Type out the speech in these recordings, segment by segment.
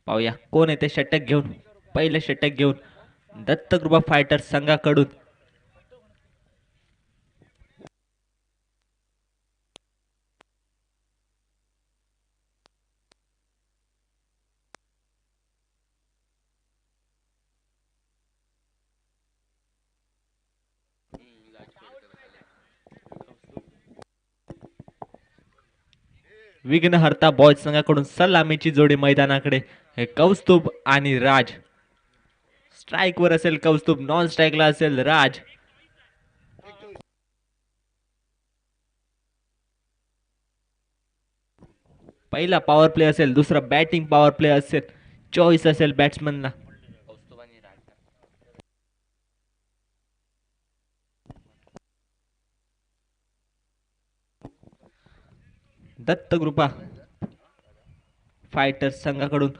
पाहूया कोण येते षटक घेऊन. पहिले षटक घेऊन दत्त कृपा फायटर संघाकडून विघ्नहर्ता बॉयज संघाकडून सलामीची जोडी मैदानाकडे. हे कौस्तुभ आणि राज. स्ट्राइक वर असेल कौस्तुभ, नॉन स्ट्राइकला असेल राज. पहिला पॉवर प्ले असेल, दुसरा बॅटिंग पॉवर प्ले असेल. चॉईस असेल बॅट्समनला. दत्त कृपा फायटर संघाकडून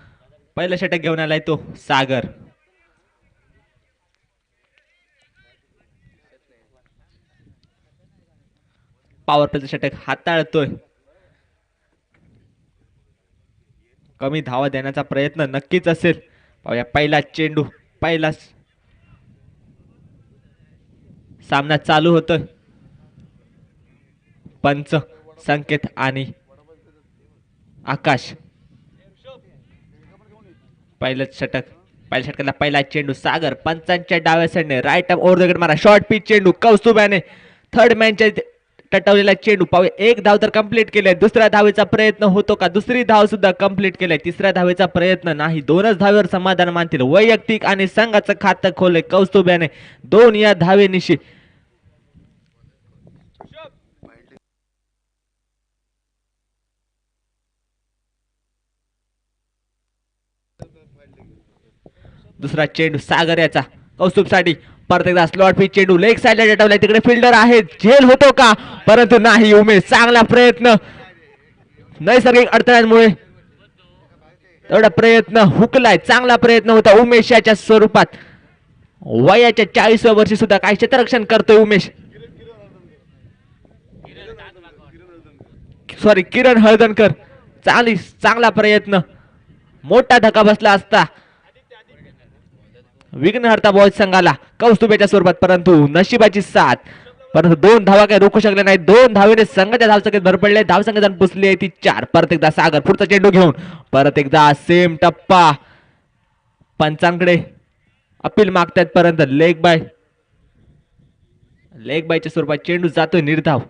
पहिला षटक घेऊन आलाय तो सागर. पॉवर प्लेचं षटक हाताळतोय. कमी धावा देण्याचा प्रयत्न नक्कीच असेल. पाहूया पहिला चेंडू. पहिला सामना चालू होतोय. पंच संकेत आणि आकाश. पहिलं षटक. पहिल्या षटकाला पहिला चेंडू सागर. पंचांच्या डाव्या साईडने right up over the wicket मारा. शॉर्ट पिच चेंडू कौस्तुभ याने थर्ड मॅनच्या टटवलेला चेंडू. पाहूया एक धाव तर कंप्लीट केलाय. दुसऱ्या धावेचा प्रयत्न होतो का? दुसरी धाव सुद्धा कंप्लीट केलाय. तिसऱ्या धावेचा प्रयत्न नाही. दोनच धावेवर समाधान मानतील. वैयक्तिक आणि संघाचं खातं खोलले कौस्तुभ याने 2 या धावेनिशी. दुसरा चेंडू सागर याचा कौस्तुभ साठी. परत एकदा स्लॉट पिच चेंडू लेग साइडला टटवलाय. तिकडे फिल्डर आहे. झेल होतो का? परंतु नाही. उमेश चांगला प्रयत्न. नैसर्गिक अडथळ्यांमुळे एवढा प्रयत्न हुकलाय. चांगला प्रयत्न होता उमेश याच्या स्वरूपात. वयाच्या 40व्या वर्षी सुद्धा काय क्षेत्ररक्षण करतोय उमेश. सॉरी किरण हळदणकर. चांगला प्रयत्न. मोठा धक्का बसला असता विघ्नहर्ता बॉयज संघाला कौस्तुभेच्या स्वरूपात, परंतु नशिबाची साथ. परंतु 2 धावा काही रोखू शकले नाही. 2 धावेने संघाच्या धावसंख्येत भर पडले. धावसंख्या पुसली आहे ती 4. परत एकदा सागर पुढचा चेंडू घेऊन. परत एकदा सेम टप्पा. पंचांकडे अपील मागतात परंतु लेग बायच्या स्वरूपात चेंडू जातोय निर्धाव.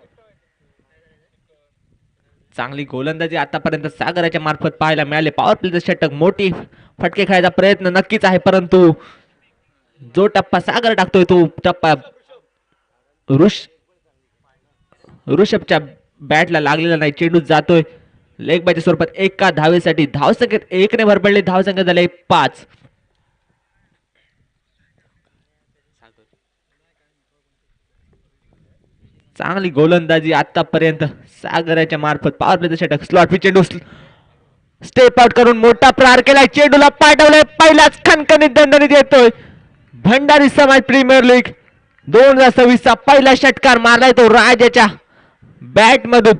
चांगली गोलंदाजी आतापर्यंत सागराच्या मार्फत पाहायला मिळाले. पॉवर प्लेचं षटक. मोठी फटके खायचा प्रयत्न नक्कीच आहे, परंतु जो टप्पा सागर टाकतोय तो टप्पा ऋषभच्या बॅटला लागलेला नाही. चेंडू जातोय लेग बायच्या स्वरूपात. एका धावेसाठी धावसंख्येत 1 ने भर पडले. धावसंख्या झाले 5. चांगली गोलंदाजी आतापर्यंत सागराच्या मार्फत. पॉवर प्लेचं षटक. स्लॉट पिच चेंडू स्टेप आउट करून मोठा प्रहार केलाय. चेंडूला पाठवलाय. पहिलाच खणखणीत दणदणीत येतोय. भंडारी समाज प्रीमियर लीग 2026 चा पहिला षटकार मारलाय तो राजाच्या बॅट मधून.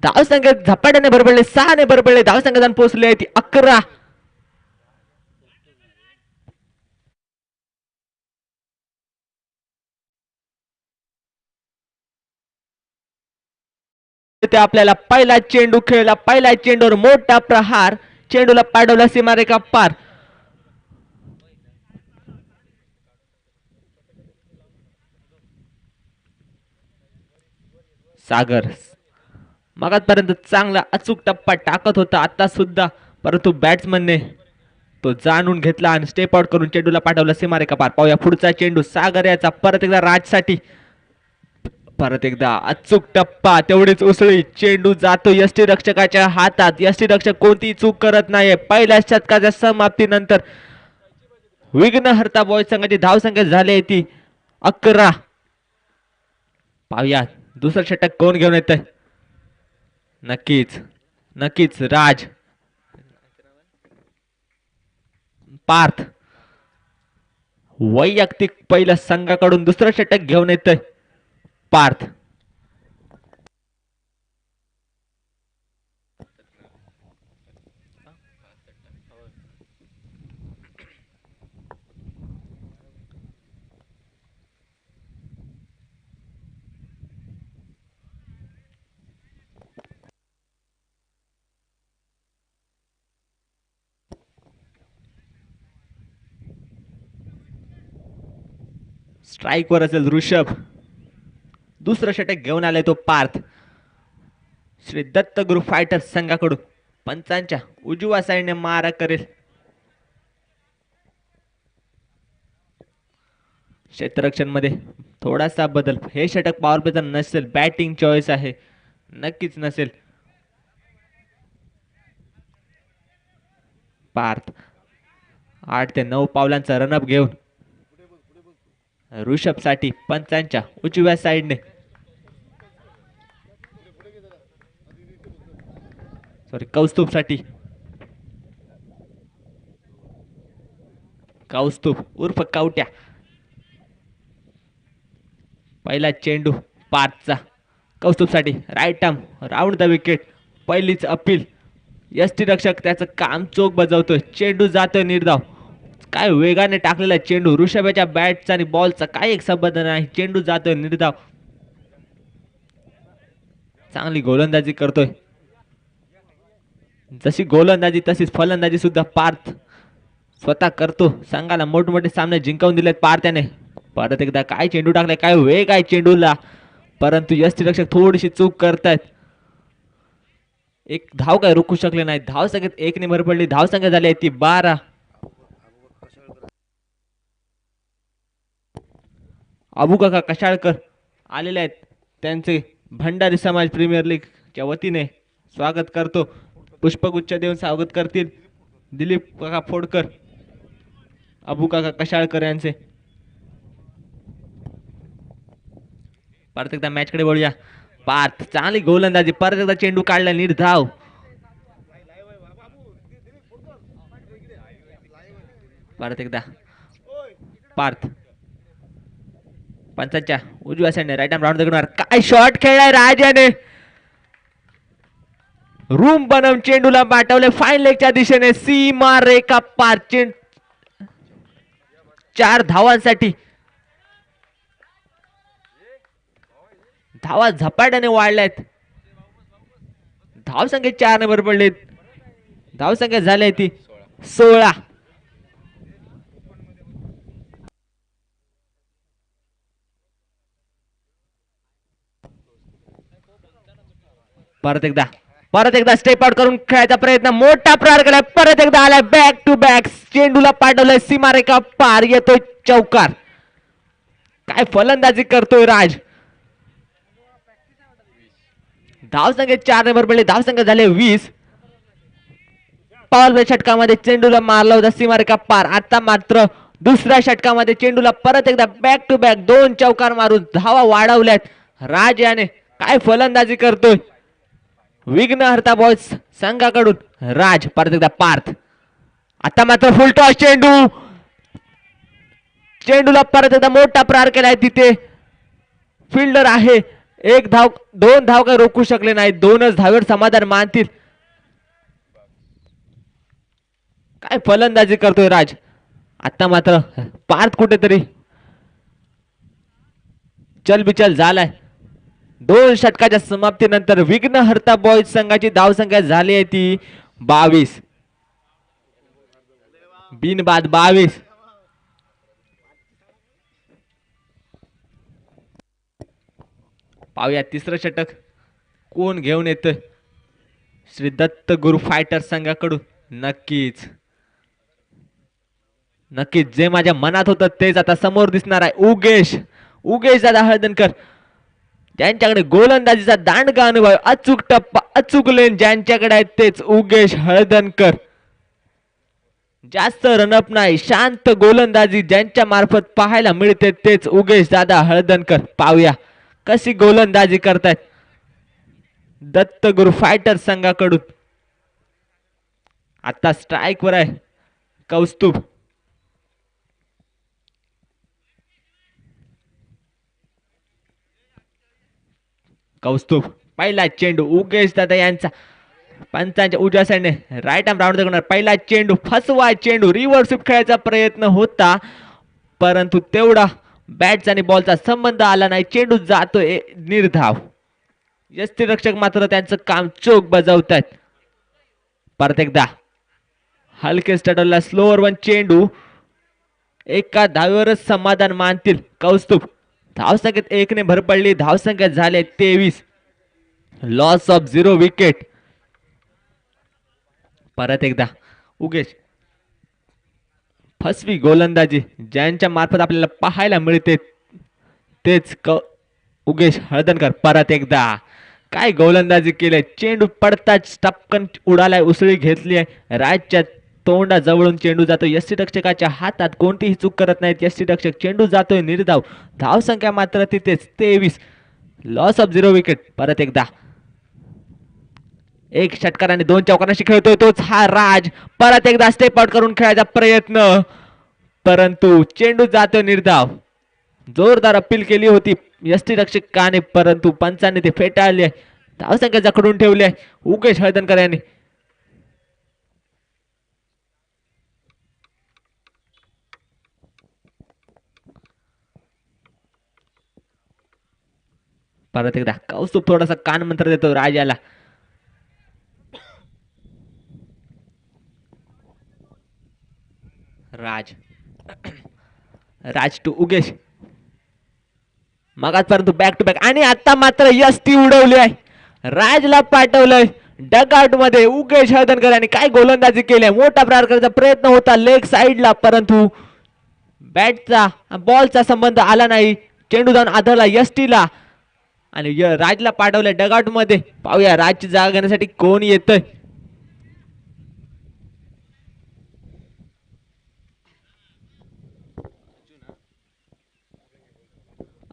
धावसंख्येत झपाट्याने भर पडले. 6 ने भर पडले. धावसंख्या पोहोचले आहे ती 11. ते आपल्याला पहिला चेंडू खेळला. पहिल्या चेंडूवर मोठा प्रहार. चेंडूला पाठवला सीमारेखा पार. सागर मगापर्यंत चांगला अचूक टप्पा टाकत होता आता सुद्धा, परंतु बॅट्समनने तो जाणून घेतला आणि स्टेप आउट करून चेंडूला पाठवला सीमारेखा पार. पाहूया पुढचा चेंडू सागर याचा. परत एकदा राजसाठी. परत एकदा अचूक टप्पा. तेवढीच उसळी. चेंडू जातो यष्टी रक्षकाच्या हातात. यष्टी रक्षक कोणतीही चूक करत नाहीये. पहिल्या षटकाच्या समाप्तीनंतर विघ्नहर्ता बॉयज संघाची धावसंख्या झाली ती 11. पाहूया दुसरं षटक कोण घेऊन येतंय. नक्कीच राज. पार्थ वैयक्तिक पहिलं संघाकडून दुसरं षटक घेऊन येतंय पार्थ. स्ट्राइक वर असेल ऋषभ. दुसरं षटक घेऊन आलाय तो पार्थ. श्री दत्त गुरु फायटर संघाकडून पंचांच्या उजव्या साईडने मारा करेल. क्षेत्ररक्षण मध्ये थोडासा बदल. हे षटक पॉवर प्लेचा नसेल, बॅटिंग चॉईस आहे, नक्कीच नसेल. पार्थ 8 ते 9 पावलांचा रनअप घेऊन ऋषभ साठी पंचांच्या उजव्या साईडने. सॉरी, कौस्तुभ साठी. कौस्तुभ उर्फ कावट्या. पहिला चेंडू पार्थचा कौस्तुभ साठी. Right arm round the wicket. पहिलीच अपील. यष्टी रक्षक त्याचं काम चोख बजावतोय. चेंडू जातोय निर्धाव. काय वेगाने टाकलेला चेंडू. ऋषभाच्या बॅटचा आणि बॉलचा काय एक संबंध नाही. चेंडू जातोय निर्धाव. चांगली गोलंदाजी करतोय. जशी गोलंदाजी तशीच फलंदाजी सुद्धा पार्थ स्वतः करतो. संघाला मोठमोठे सामने जिंकवून दिलेत पार्थ्याने. परत एकदा काय चेंडू टाकलाय, काय वेग आहे चेंडूला, परंतु यष्टीरक्षक थोडीशी चूक करतायत. एक धाव काय रोखू शकले नाही. धाव संख्येत 1 ने भर पडली. धाव संख्या झाली आहे ती 12. अबू काका कशाळकर आलेले आहेत. त्यांचे भंडारी समाज प्रीमियर लीगच्या वतीने स्वागत करतो. पुष्पगुच्छ देऊन स्वागत करतील दिलीप काका फोडकर, अबू काका कशाळकर यांचे. परत एकदा मॅच कडे वळूया. पार्थ चांगली गोलंदाजी. परत एकदा चेंडू काढला निर्धाव. परत एकदा पार्थ पंचांच्या उजव्या साईडने राईट आर्म राऊंड करणार. काय शॉट खेळलाय राजाने. रूम बनवून चेंडूला पाठवले फाईन लेगच्या दिशेने. सीमा रेखा पार. 4 धावांसाठी. धावा झपाट्याने वाढल्यात. धावसंख्या 4 ने भर पडलेत. धावसंख्या झाली आहे ती 16. परत एकदा स्टेप आउट करून खेळायचा प्रयत्न. मोठा प्रहार केलाय. परत एकदा आलाय बॅक टू बॅक. चेंडूला पाठवलाय सीमारेखा पार. येतोय चौकार. काय फलंदाजी करतोय राज. धावसंख्या 4 ने भर पडली. धावसंख्या झाले 20. पॉवर प्ले षटकामध्ये चेंडूला मारला होता सीमारेखा पार. आता मात्र दुसऱ्या षटकामध्ये चेंडूला परत एकदा बॅक टू बॅक 2 चौकार मारून धावा वाढवल्यात राज याने. काय फलंदाजी करतोय. विघ्नहर्ता बॉयज संघाकडून राज. परत एकदा पार्थ. आता मात्र फुल टॉस चेंडू. चेंडूला परत एकदा मोठा प्रहार केलाय. तिथे फिल्डर आहे. 1 धाव 2 धाव काय रोखू शकले नाही. 2च धावेवर समाधान मानतील. काय फलंदाजी करतोय राज. आता मात्र पार्थ कुठेतरी चलबिचल झालाय. 2 षटकाच्या समाप्तीनंतर विघ्नहर्ता बॉयज संघाची धावसंख्या झाली आहे ती 22. बिनबाद 22. पाहूया तिसरं षटक कोण घेऊन येतोय श्री दत्त गुरु फायटर संघाकडून. नक्कीच जे माझ्या मनात होतं तेच आता समोर दिसणार आहे. उगेश दादा हळदणकर, ज्यांच्याकडे गोलंदाजीचा दांडगा अनुभव, अचूक टप्पा, अचूक लेन ज्यांच्याकडे आहे तेच उगेश हळदणकर. जास्त रनअप नाही, शांत गोलंदाजी ज्यांच्या मार्फत पाहायला मिळते तेच उगेश दादा हळदणकर. पाहूया कशी गोलंदाजी करतायत दत्त गुरु फायटर संघाकडून. आता स्ट्राइक वर आहे कौस्तुभ. पहिला चेंडू उगेश दादा यांचा पंचांच्या उजव्या साईडने राईट आर्म राऊंड करणार. पहिला चेंडू फसवा चेंडू. रिव्हर्स स्वीप खेळायचा प्रयत्न होता परंतु तेवढा बॅटचा आणि बॉलचा संबंध आला नाही. चेंडू जातोय निर्धाव. यष्टीरक्षक मात्र त्यांचं काम चोख बजावतायत. परत एकदा हलके स्टडलला स्लोअर वन चेंडू. एका धावेवरच समाधान मानतील कौस्तुभ. धावसंख्येत 1 ने भर पडली. धावसंख्या झाले 23. Loss of 0 wicket. परत एकदा उगेश फसवी गोलंदाजी ज्यांच्या मार्फत आपल्याला पाहायला मिळते तेच उगेश हळदणकर. परत एकदा काय गोलंदाजी केली. चेंडू पडताच टपकन उडालाय, उसळी घेतली आहे. राजच्या तोंडाजवळून चेंडू जातो यष्टीरक्षकाच्या हातात. कोणतीही चूक करत नाहीत यष्टीरक्षक. चेंडू जातोय निर्धाव. धावसंख्या मात्र तिथेच 23. Loss of 0 wicket. परत एकदा एक षटकार आणि 2 चौकारांशी खेळतोय तोच हा राज. परत एकदा स्टेप आउट करून खेळायचा प्रयत्न, परंतु चेंडू जातोय निर्धाव. जोरदार अपील केली होती यष्टीरक्षकाने, परंतु पंचांनी ते फेटाळले. धावसंख्या जखडून ठेवली आहे उगेश हळदणकर यांनी. परत एकदा कौस्तुभ थोडासा कान मंत्र देतो राजाला. राज टू उगेश. मगाच परंतु बॅक टू बॅक आणि आता मात्र यष्टी उडवली आहे. राजला पाठवलंय डगआउट मध्ये. उगेश हळदणकर यांनी काय गोलंदाजी केली आहे. मोठा प्रकारचा प्रयत्न होता लेग साइडला, परंतु बॅटचा बॉलचा संबंध आला नाही. चेंडू जाऊन आदळला यष्टीला आणि राजला पाठवलंय डगआउट मध्ये. पाहूया राजची जागा घेण्यासाठी कोण येतोय.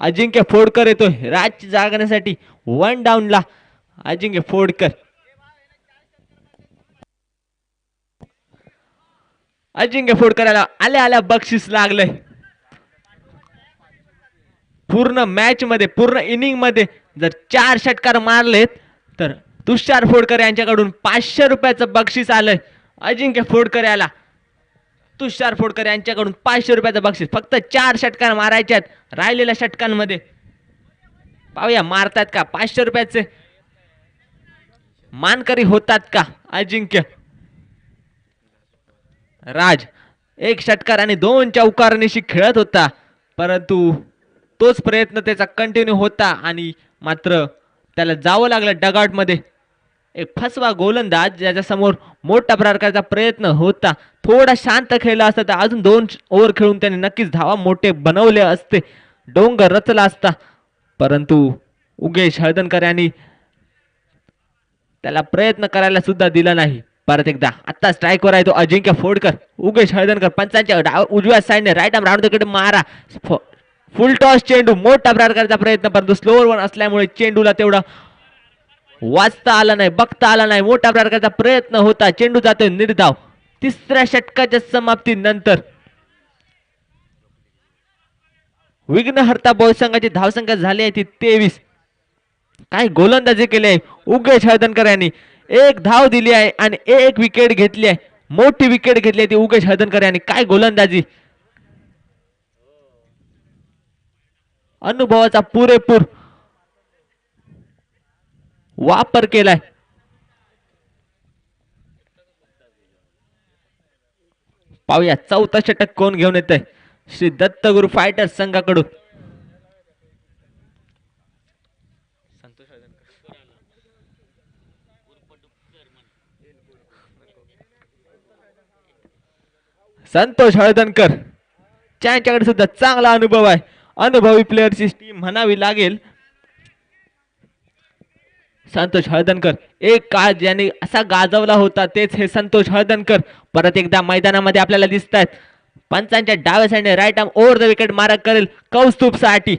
अजिंक्य फोडकर येतोय राजची जागा घेण्यासाठी. 1 डाऊनला अजिंक्य फोडकर. अजिंक्य फोडकराला आल्या आल्या बक्षीस लागलंय. पूर्ण मॅच मध्ये पूर्ण इनिंग मध्ये जर 4 षटकार मारलेत तर तुषार फोडकर यांच्याकडून 500 रुपयाचं बक्षीस आलंय. अजिंक्य फोडकर याला तुषार फोडकर यांच्याकडून 500 रुपयाचं बक्षीस. फक्त 4 षटकार मारायचे आहेत राहिलेल्या षटकांमध्ये. पाहूया मारतात का 500 रुपयाचे मानकरी होतात का अजिंक्य. राज 1 षटकार आणि 2 चौकारांशी खेळत होता, परंतु तोच प्रयत्न त्याचा कंटिन्यू होता आणि मात्र त्याला जावं लागलं डगआउट मध्ये. एक फसवा गोलंदाज ज्याच्या समोर मोठा प्रकारचा प्रयत्न होता. थोडा शांत खेळला असता तर अजून 2 ओव्हर खेळून त्याने नक्कीच धावा मोठे बनवले असते, डोंगर रचला असता, परंतु उगेश हळदणकर यांनी त्याला प्रयत्न करायला सुद्धा दिला नाही. परत एकदा आता स्ट्राईकवर आहे तो अजिंक्य फोडकर. उगेश हळदणकर पंचांच्या उजव्या साईडने राईट आर्म राऊंड द कडे मारा. फुल टॉस चेंडू. मोठा प्रकारचा प्रयत्न, परंतु स्लोअर वन असल्यामुळे चेंडूला तेवढा वाचता आला नाही, बघता आला नाही. मोठा प्रकारचा प्रयत्न होता. चेंडू जातोय निर्धाव. 3ऱ्या षटकाच्या समाप्तीनंतर विघ्नहर्ता बॉय संघाची धावसंख्या झाली आहे ती 23. काय गोलंदाजी केली आहे उगेश हळदणकर यांनी. 1 धाव दिली आहे आणि 1 विकेट घेतली आहे. मोठी विकेट घेतली आहे ती उगेश हळदणकर यांनी. काय गोलंदाजी. अनुभवाचा पुरेपूर वापर केलाय. पाहूया 4था षटक कोण घेऊन येत आहे. श्री दत्तगुरु फायटर्स संघाकडून संतोष हळदणकर. त्यांच्याकडे सुद्धा चांगला अनुभव आहे. अनुभवी प्लेयरची टीम म्हणावी लागेल. संतोष हळदणकर एक काळ ज्याने असा गाजवला होता तेच हे संतोष हळदणकर परत एकदा मैदानामध्ये आपल्याला दिसत आहेत. पंचांच्या डाव्या साईडने right arm over the wicket मारा करेल कौस्तुभ साठी.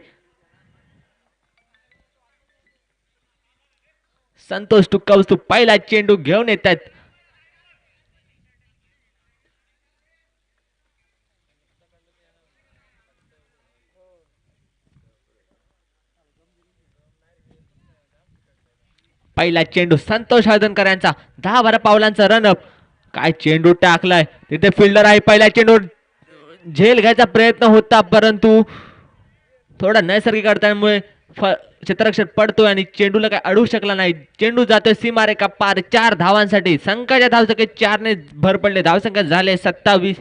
संतोष टू कौस्तुभ पहिला चेंडू घेऊन येत आहेत. पहिला चेंडू संतोष हळदणकर यांचा 10-12 पावलांचा रनअप. काय चेंडू टाकलाय तिथे फिल्डर आहे. पहिला चेंडू झेल घ्यायचा प्रयत्न होता, परंतु थोडा नैसर्गिक अडथळ्यामुळे क्षेत्ररक्षक पडतोय आणि चेंडूला काय अडवू शकला नाही. चेंडू जातोय सीमारेखा पार 4 धावांसाठी. संघाच्या धावसंख्येत 4 ने भर पडले. धावसंख्या झाले 27.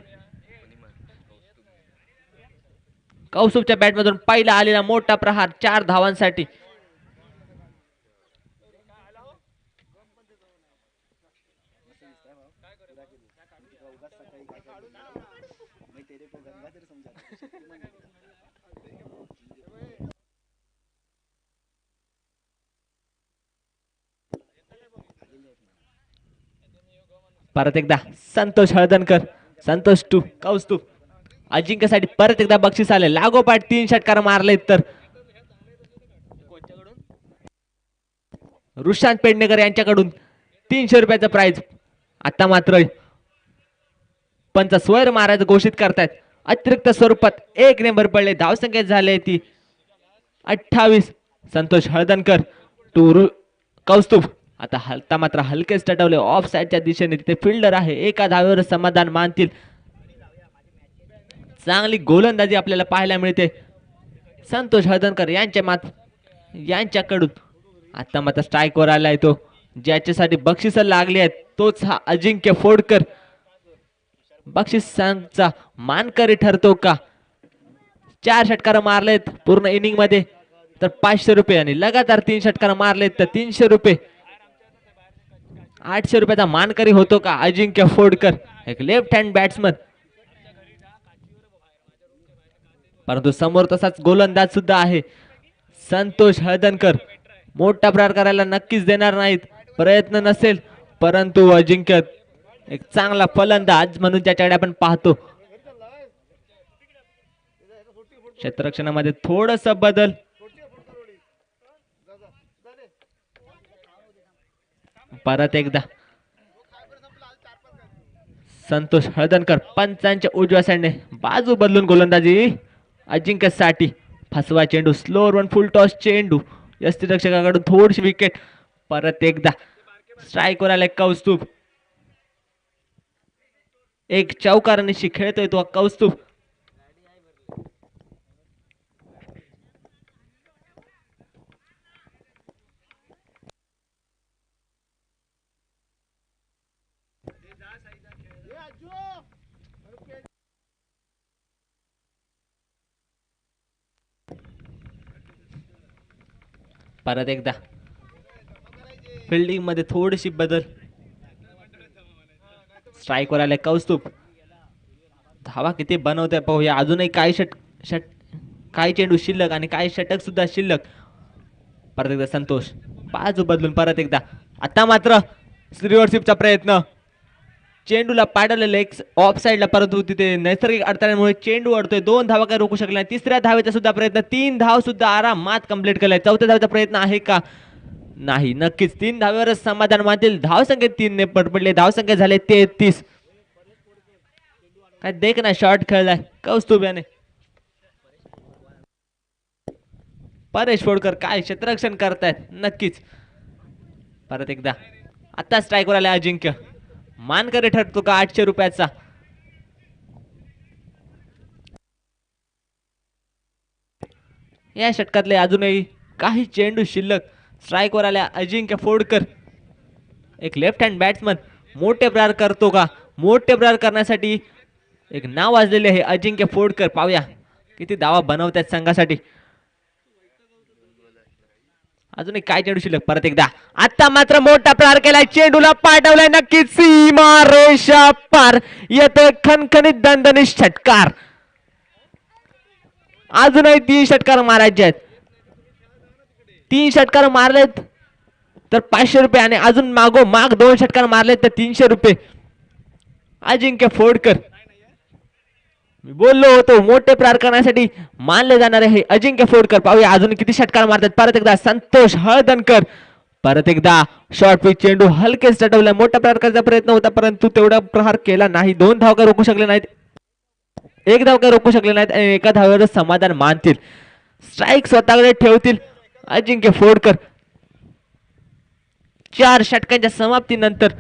कौस्तुभच्या बॅटमधून पहिला आलेला मोठा प्रहार 4 धावांसाठी. परत एकदा संतोष हळदणकर, संतोष टू कौस्तुभ. अजिंक्यसाठी परत एकदा बक्षीस आले. लागोपाठ 3 षटकार मारलेत तर रुशांत पेडणेकर यांच्याकडून 300 रुपयाचं प्राइज. आता मात्र पंच स्वर मारायचं घोषित करतायत. अतिरिक्त स्वरूपात 1 नंबर पडले. धावसंख्या झाले ती 28. संतोष हळदणकर टू कौस्तुभ. आता मात्र हलकेच टटवले ऑफ साइडच्या दिशेने. तिथे फिल्डर आहे. एका धावेवर समाधान मानतील. चांगली गोलंदाजी आपल्याला पाहायला मिळते संतोष हळदणकर यांच्याकडून. आता मात्र स्ट्राईक वर आलाय तो, ज्याच्यासाठी बक्षीस लागली आहेत. तोच हा अजिंक्य फोडकर बक्षिसांचा मानकरी ठरतो का? 4 षटकार मारलेत पूर्ण इनिंग मध्ये तर 500 रुपये, आणि लगातार 3 षटकार मारलेत तर 300 रुपये. 800 रुपयाचा मानकरी होतो का अजिंक्य फोडकर? एक लेफ्ट हँड बॅट्समन, परंतु समोर तसाच गोलंदाज सुद्धा आहे संतोष हळदणकर. मोठा प्रहार करायला नक्कीच देणार नाहीत, प्रयत्न नसेल, परंतु अजिंक्य एक चांगला फलंदाज म्हणून त्याच्याकडे आपण पाहतो. क्षेत्ररक्षणामध्ये थोडस बदल. परत एकदा संतोष हळदणकर पंचांच्या उजव्या साईडने बाजू बदलून गोलंदाजी अजिंक्यसाठी. फसवा चेंडू, स्लोअर वन फुल टॉस चेंडू, यष्टिरक्षकाकडून थोडीशी विकेट. परत एकदा स्ट्राईक वर आले कौस्तुभ. एक चौकारांशी खेळतोय तो कौस्तुभ. परत एकदा फिल्डिंग मध्ये थोडीशी बदल. स्ट्राईक वर आले कौस्तुभ. धावा किती बनवते पाहूया. अजूनही काही काही चेंडू शिल्लक आणि काही षटक सुद्धा शिल्लक. परत एकदा संतोष बाजू बदलून परत एकदा. आता मात्र रिव्हर्सिपचा प्रयत्न. चेंडूला पाडलेलं एक ऑफ साइडला, परंतु तिथे नैसर्गिक अडथळ्यामुळे चेंडू अडतोय. 2 धावा काय रोखू शकले नाही. तिसऱ्या धावेचा सुद्धा प्रयत्न, 3 धाव सुद्धा आरामात कंप्लीट केलाय. चौथ्या धावेचा प्रयत्न आहे का? नाही. नक्कीच 3 धावेवरच समाधान मानतील. धावसंख्येत 3 ने पडले. धावसंख्या झाले 33. काय देख ना, शॉर्ट खेळलाय कौस्तुभ याने. परेश फोडकर काय क्षेत्ररक्षण करतायत नक्कीच. परत एकदा आता स्ट्राईक वर आले अजिंक्य. मानकरी ठरतो का 800 रुपयाचा? या षटकातले अजूनही काही चेंडू शिल्लक. स्ट्राईक वर आल्या अजिंक्य फोडकर. एक लेफ्ट हँड बॅट्समन. मोठे प्रहार करतो का? मोठे प्रहार करण्यासाठी एक नाव वाजलेले आहे अजिंक्य फोडकर. पाहूया किती धावा बनवतात संघासाठी. अजून काय चेंडू शिल्लक. परत एकदा आता मात्र मोठा प्रहार केलाय. चेंडूला पाठवलाय नक्कीच सीमा रेषा पार. येतोय खणखणीत दणदणीत षटकार. अजूनही 3 षटकार मारायचे आहेत. 3 षटकार मारलेत तर 500 रुपये, आणि अजून माग 2 षटकार मारलेत तर 300 रुपये. अजिंक्य फोडकर, मी बोललो होतो मोठे प्रहार करण्यासाठी मानले जाणार आहे अजिंक्य फोडकर. पाहूया अजून किती षटकार मारतात. परत एकदा संतोष हळदणकर. परत एकदा शॉर्ट पिच चेंडू हलकेच टटवला. मोठा प्रहार करायचा प्रयत्न होता, परंतु तेवढा प्रहार केला नाही. 2 धाव काय रोखू शकले नाहीत. 1 धाव काय रोखू शकले नाहीत, आणि एका धावेवर समाधान मानतील. स्ट्राईक स्वतःकडे ठेवतील अजिंक्य फोडकर. 4 षटकांच्या समाप्तीनंतर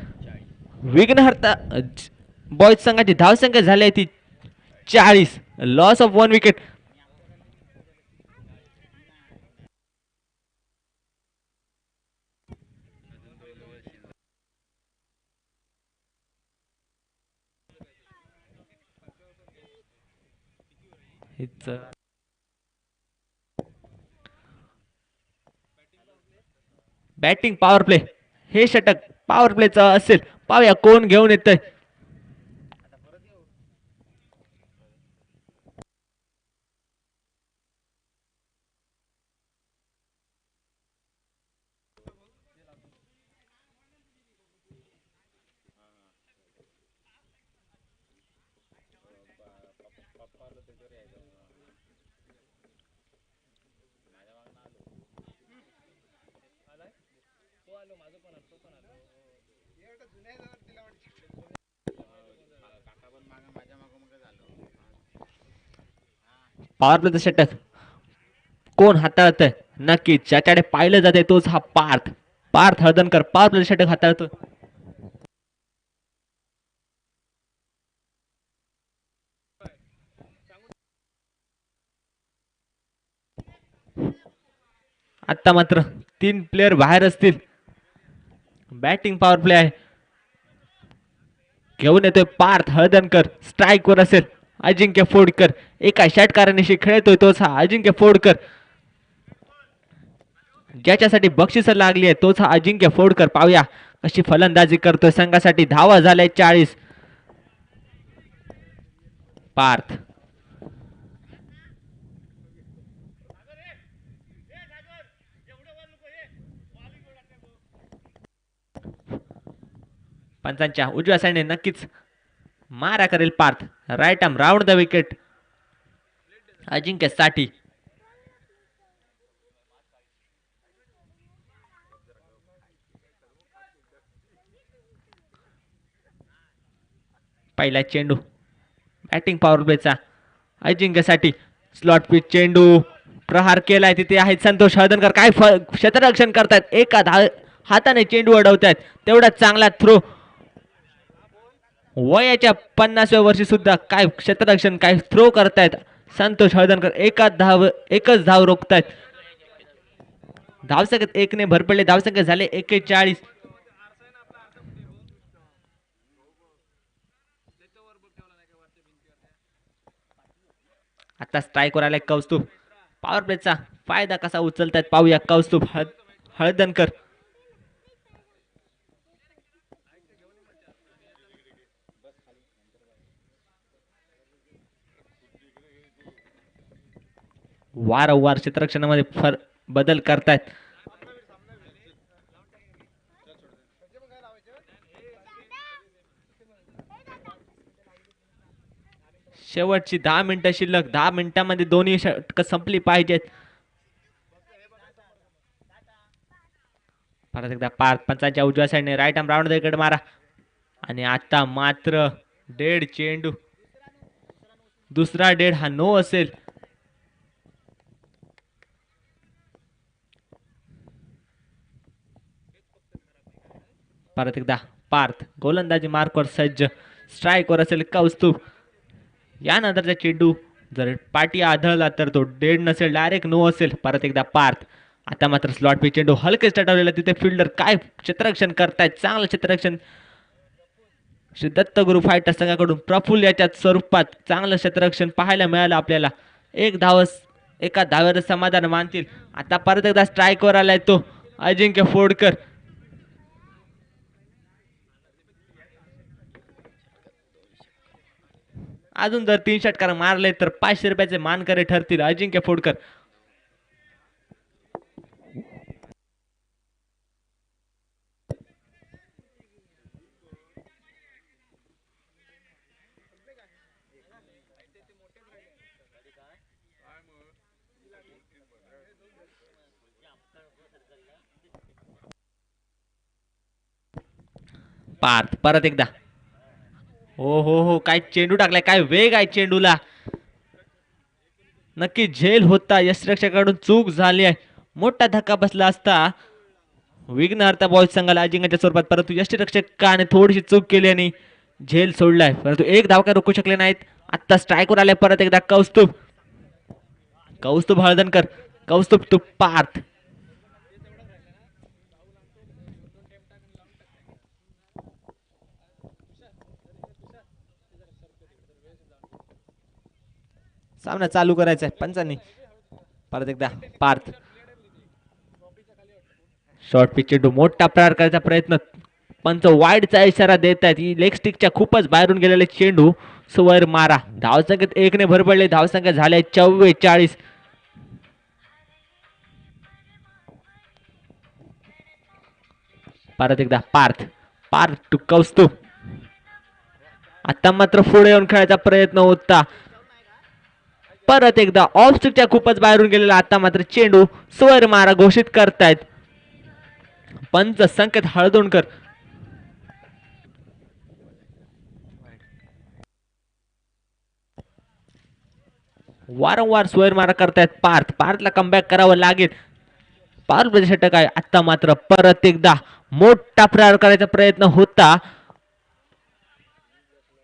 विघ्नहर्ता बॉयज संघाची धावसंख्या झाली आहे ती 40. Loss of 1 wicket. Batting power play, हे षटक पॉवर प्लेचं असेल. पाहूया कोण घेऊन येतंय. पॉवर प्लेचं षटक कोण हाताळतंय? नक्कीच ज्याच्याकडे पाहिलं जाते तोच हा पार्थ. पार्थ हळदणकर पॉवर प्लेचं षटक हाताळतो. आता मात्र 3 प्लेयर बाहेर असतील. बॅटिंग पॉवर प्ले आहे. घेऊन येतोय पार्थ हळदणकर. स्ट्राईक वर असेल अजिंक्य फोडकर. एका षटकारानिशी खेळतोय तोच हा अजिंक्य फोडकर. ज्याच्यासाठी बक्षीस लागली आहे तोच हा अजिंक्य फोडकर. पाहूया कशी फलंदाजी करतोय. संघासाठी धावा झाल्या 40. पार्थ पंचांच्या उजव्या साईडने नक्कीच मारा करेल Parth. Right arm round the wicket Ajinkya साठी. पहिला चेंडू बॅटिंग पॉवर प्लेचा अजिंक्यसाठी. स्लॉट पिच चेंडू प्रहार केलाय. तिथे आहेत संतोष हळदणकर. काय क्षेत्ररक्षण करतायत. एका हाताने चेंडू अडवतायत. तेवढा चांगला थ्रो. वयाच्या 50व्या वर्षी सुद्धा काय क्षेत्ररक्षण काय थ्रो करतायत संतोष हळदणकर. एकच धाव रोखतायत. धावसंख्येत 1 ने भर पडले. धावसंख्या झाले 41. आता स्ट्राईकवर आलाय कौस्तुभ. पॉवर प्लेचा फायदा कसा उचलतायत पाहूया. कौस्तुभ हळदणकर. वारंवार क्षेत्ररक्षणामध्ये बदल करतायत. शेवटची 10 मिनिटं शिल्लक. 10 मिनिटांमध्ये दोन्ही षटकं संपली पाहिजेत. परत एकदा पार्थ पंचांच्या उजव्या साईडने right arm round the wicket मारा. आणि आता मात्र डेड चेंडू. दुसरा डेड हा नो असेल. परत एकदा पार्थ गोलंदाजी मार्कवर सज्ज. स्ट्राईकवर असेल कौस्तुभ. यानंतरचा चेंडू जर पाठी आढळला तर तो डेड नसेल, डायरेक्ट नो असेल. परत एकदा पार्थ. आता मात्र स्लॉट पिच चेंडू हलकेच टटवलेला. तिथे फिल्डर काय क्षेत्ररक्षण करतायत. चांगलं क्षेत्ररक्षण श्री दत्तगुरु फायटर संघाकडून प्रफुल्ल याच्या स्वरूपात चांगलं क्षेत्ररक्षण पाहायला मिळालं आपल्याला. एका धावेवर समाधान मानतील. आता परत एकदा स्ट्राईकवर आलाय तो अजिंक्य फोडकर. अजून जर 3 षटकार मारले तर 500 रुपयाचे मानकरी ठरतील अजिंक्य फोडकर. पार्थ परत एकदा. हो काय चेंडू टाकलाय. काय वेग आहे चेंडूला. नक्की झेल होता. यष्टिरक्षकाकडून चूक झाली आहे. मोठा धक्का बसला असता विघ्नहर्ता बॉयज संघाला अजिंक्यच्या स्वरूपात. परंतु यष्टिरक्षकाने थोडीशी चूक केली आणि झेल सोडलाय. परंतु एक धाव काय रोखू शकले नाहीत. आता स्ट्राईकवर आलाय परत एकदा कौस्तुभ हळदणकर. कौस्तुभ टू पार्थ. सामना चालू करायचा आहे पंचांनी. परत एकदा पार्थ. शॉर्ट पिच चेंडू, मोठा प्रहार करायचा प्रयत्न, पंच वाईडचा इशारा देत आहेत. ही लेग स्टिकच्या खूपच बाहेरून गेलेले चेंडू सुवर मारा. धावसंख्येत 1 ने भर पडले. धावसंख्या झाले 44. परत एकदा पार्थ टू कौस्तुभ. आता मात्र पुढे येऊन खेळायचा प्रयत्न होता. परत एकदा ऑफ स्टिकच्या खूपच बाहेरून गेलेला. आता मात्र चेंडू सुवर मारा घोषित करतायत पंच संकेत हळदोणकर. वारंवार सुवर मारा करतायत पार्थला कमबॅक करावं लागेल. पार्थ षटक आहे. आता मात्र परत एकदा मोठा प्रहार करायचा प्रयत्न होता,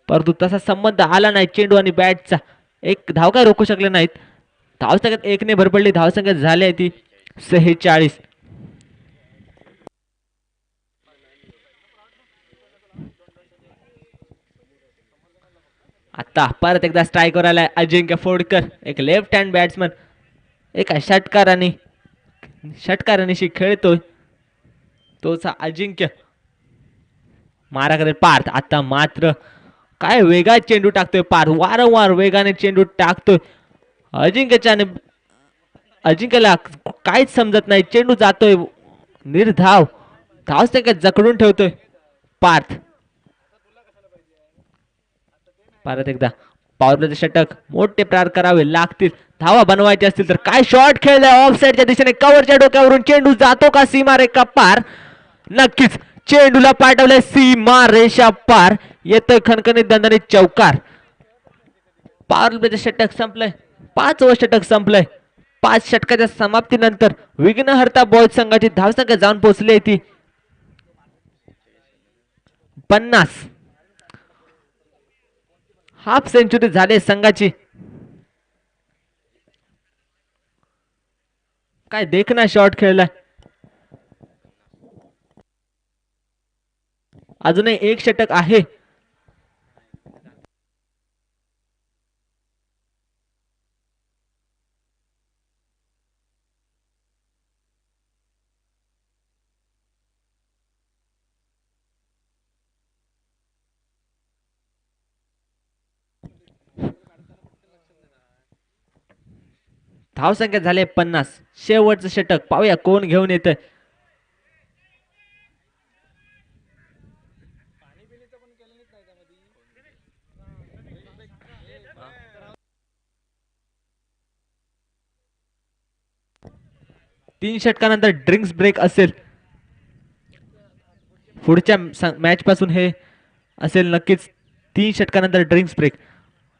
परंतु तसा संबंध आला नाही चेंडू आणि बॅटचा. एक धाव काय रोखू शकले नाहीत. धावसंख्येत 1 ने भर पडली. धावसंख्या झाली आहे ती 46. आता परत एकदा स्ट्राईकवर आलाय अजिंक्य फोडकर, एक लेफ्ट हँड बॅट्समन. एका षटकारांशी खेळतोय तोच अजिंक्य. मारा करेल पार्थ. आता मात्र काय वेगात चेंडू टाकतोय पार्थ, वारंवार वेगाने चेंडू टाकतोय. अजिंक्यला काहीच समजत नाही. चेंडू जातोय निर्धाव. धावसंख्या जखडून ठेवतोय पार्थ. परत एकदा पॉवर प्लेचं षटक, मोठे प्रहार करावे लागतील. धावा बनवायचे असतील तर. काय शॉट खेळलाय ऑफ साइडच्या दिशेने, कव्हरच्या डोक्यावरून चेंडू जातो का सीमा रेषा पार? नक्कीच चेंडूला पाठवलंय सीमा रेषा पार. येतोय खणखणीत दणदणीत चौकार. पॉवर प्लेचं षटक संपलंय. 5वं षटक संपलंय. 5 षटकाच्या समाप्तीनंतर विघ्नहर्ता बॉयज संघाची धावसंख्या जाऊन पोहोचली ती 50. हाफ सेंचुरी झाले संघाची. काय देखना शॉट खेळलाय. अजूनही 1 षटक आहे. धावसंख्या झाले 50. शेवटचं षटक पाहूया कोण घेऊन येतंय. तीन षटकानंतर ड्रिंक्स ब्रेक असेल. पुढच्या मॅच पासून हे असेल नक्कीच. 3 षटकानंतर ड्रिंक्स ब्रेक.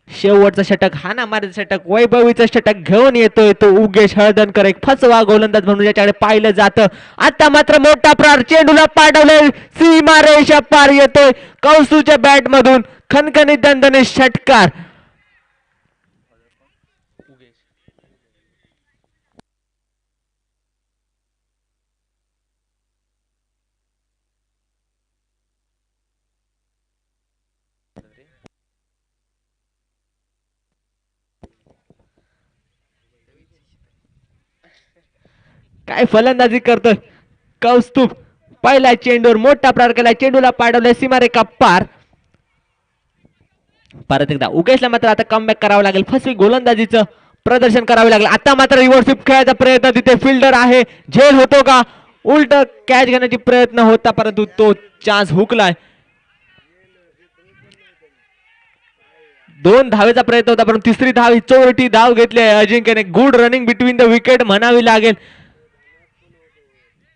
शेवटचं षटक, हाना मारीचं षटक, वैभवीचं षटक घेऊन येतोय तो उगेश हळदणकर. एक फसवा गोलंदाज म्हणून याच्याकडे पाहिलं जातं. आता मात्र मोठा प्रहार चेंडूला पाठवलंय सीमा रेषा पार. येतोय कौस्तुभच्या बॅट मधून खणखणीत दणदणीत षटकार. काय फलंदाजी करतोय कौस्तुभ. पहिला चेंडूवर मोठा प्रहार केला, चेंडूला पाठवलाय सीमारेखा पार. परत एकदा उगेशला मात्र आता कमबॅक करावं लागेल. फसवी गोलंदाजीचं प्रदर्शन करावे लागेल. आता मात्र रिव्हर्स स्वीप खेळायचा प्रयत्न, तिथे फिल्डर आहे. झेल होतो का? उलट कॅच घेण्याची प्रयत्न होता परंतु तो चान्स हुकलाय. 2 धावेचा प्रयत्न होता परंतु तिसरी धाव ही चोरटी धाव घेतली आहे अजिंक्यने. Good running between the wicket म्हणावी लागेल.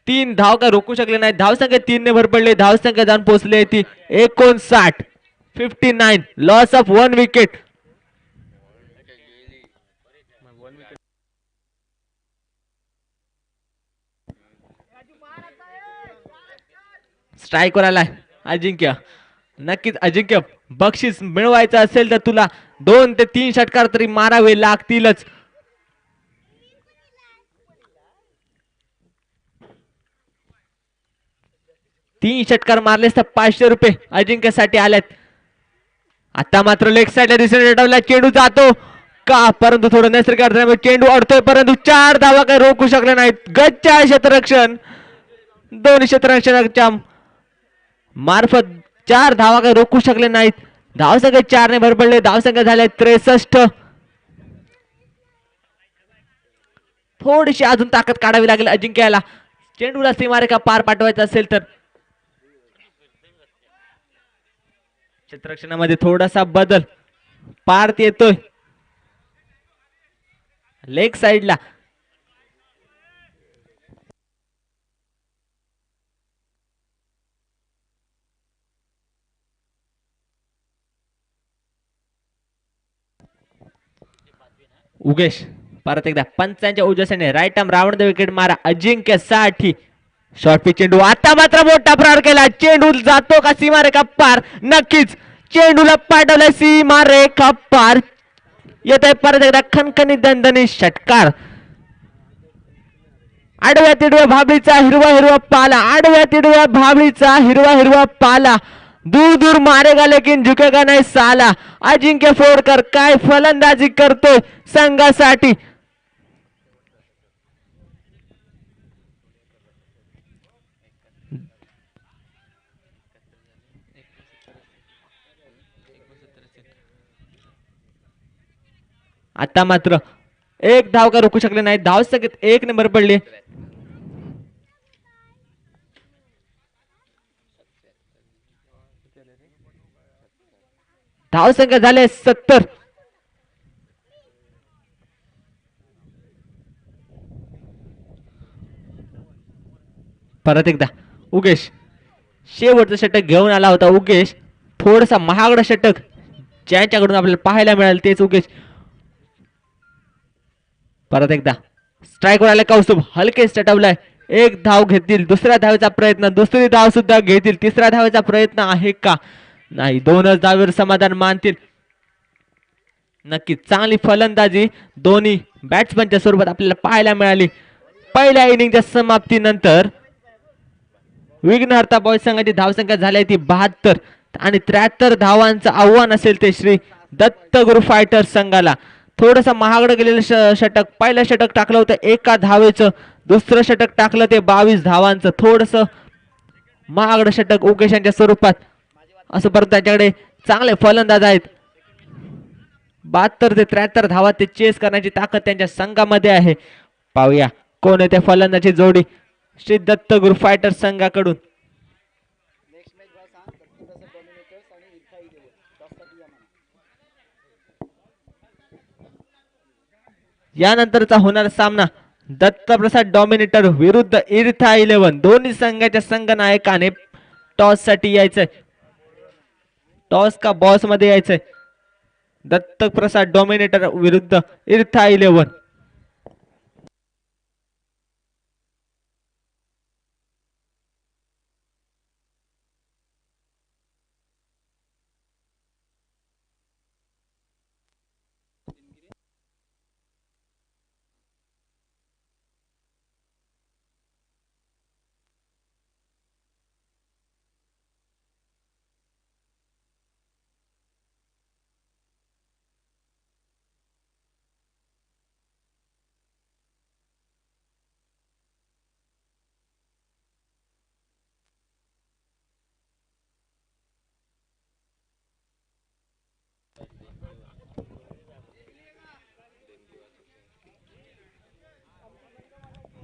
3 धाव का रोखू शकले नाही. धावसंख्या 3 ने भर पडले. धावसंख्या जाऊन पोहोचले ती 59. 59. Loss of 1 wicket. स्ट्राईकवर आलाय अजिंक्य. नक्कीच अजिंक्य, बक्षीस मिळवायचं असेल तर तुला 2 ते 3 षटकार तरी मारावे लागतीलच. तीन षटकार मारलेस तर 500 रुपये अजिंक्यसाठी आलेत. आता मात्र लेग साइडला दिसणे डवला चेंडू जातो का? परंतु थोडं नैसर्गिक चेंडू अडतोय परंतु 4 धावा काही रोखू शकले नाहीत. गच्चा क्षेत्ररक्षण दोन क्षेत्ररक्षकांच्या मार्फत 4 धावा काही रोखू शकले नाहीत. धावसंख्या 4 ने भर पडले. धावसंख्या झाले 63. थोडीशी अजून ताकद काढावी लागेल अजिंक्याला चेंडूला सीमारेखा पार पाठवायचा असेल तर. क्षेत्ररक्षणामध्ये थोडासा बदल पार्थ येतोय लेग साइडला. उगेश परत एकदा पंचांच्या उजव्याने right arm round the wicket मारा अजिंक्यसाठी. शॉर्ट पिच चेंडू आता मात्र मोठा प्रहार केला. चेंडू जातो का सीमारेखा पार? नक्कीच चेंडूला पाठवलं सीमारेखा पार. येत आहे परत एकदा खणखणी दणदणी षटकार. आडव्या तिडव्या भाबळीचा हिरवा हिरवा पाला. आडव्या तिडव्या भाबळीचा हिरवा हिरवा पाला. दूर दूर मारेगा लेकिन झुकेगा नाही साला. अजिंक्य फोडकर काय फलंदाजी करतोय संघासाठी. आता मात्र एक धाव का रोखू शकले नाही. धावसंख्येत 1 नंबर पडले. धावसंख्या झाले 70. परत एकदा उगेश शेवटचं षटक घेऊन आला होता. उगेश थोडासा महागडा षटक ज्यांच्याकडून आपल्याला पाहायला मिळालं तेच उगेश. परत एकदा स्ट्राईक वर आले कौस्तुभ हलके स्टटवलाय. एक धाव घेतील. दुसऱ्या धावेचा प्रयत्न. दुसरी धाव सुद्धा घेतील. तिसऱ्या धावेचा प्रयत्न आहे का? नाही. 2च धावेवर समाधान मानतील. नक्की चांगली फलंदाजी दोन्ही बॅट्समनच्या स्वरूपात आपल्याला पाहायला मिळाली. पहिल्या इनिंगच्या समाप्तीनंतर विघ्नहर्ता बॉयज संघाची धावसंख्या झाली आहे ती 72 आणि 73 धावांचं आव्हान असेल ते श्री दत्तगुरु फायटर संघाला. थोडंसं महागडं गेलेलं षटक. पहिलं षटक टाकलं होतं 1 धावेचं. दुसरं षटक टाकलं ते 22 धावांचं. थोडंसं महागडं षटक उगेशांच्या स्वरूपात असं. परत त्यांच्याकडे चांगले फलंदाज आहेत. 72 ते 73 धावा ते चेस करण्याची ताकद त्यांच्या संघामध्ये आहे. पाहूया कोण आहे त्या फलंदाजी जोडी श्री दत्तगुरु फायटर संघाकडून. यानंतरचा होणारा सामना दत्तप्रसाद डॉमिनेटर विरुद्ध इरथा 11. दोन्ही संघाच्या संघनायकाने टॉस साठी यायचंय. टॉस का बॉस मध्ये यायचंय. दत्तप्रसाद डॉमिनेटर विरुद्ध इरथा 11.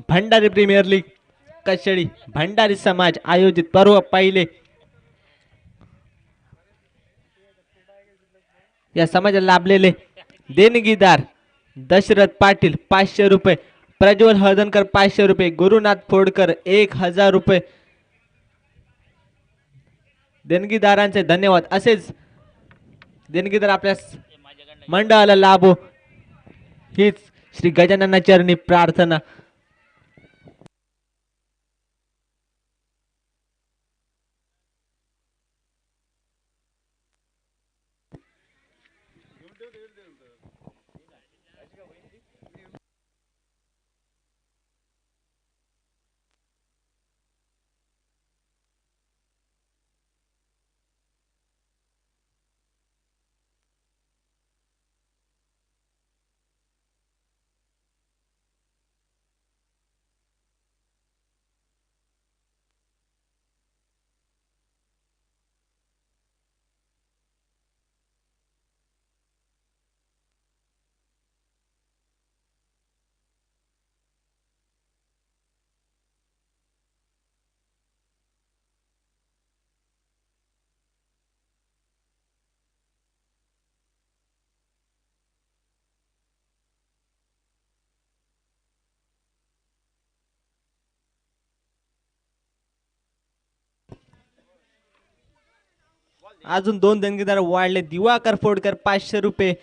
भंडारी प्रीमियर लीग कशेळी भंडारी समाज आयोजित पर्व पाहिले. या समाजाला लाभलेले देणगीदार दशरथ पाटील 500 रुपये. प्रज्वल हळदणकर 500 रुपये. गुरुनाथ फोडकर 1000 रुपये. देणगीदारांचे धन्यवाद. असेच देणगीदार आपल्या मंडळाला लाभो हीच श्री गजानना चरणी प्रार्थना. अजून दोन देणगीदार वाढले. दिवाकर फोडकर 500 रुपये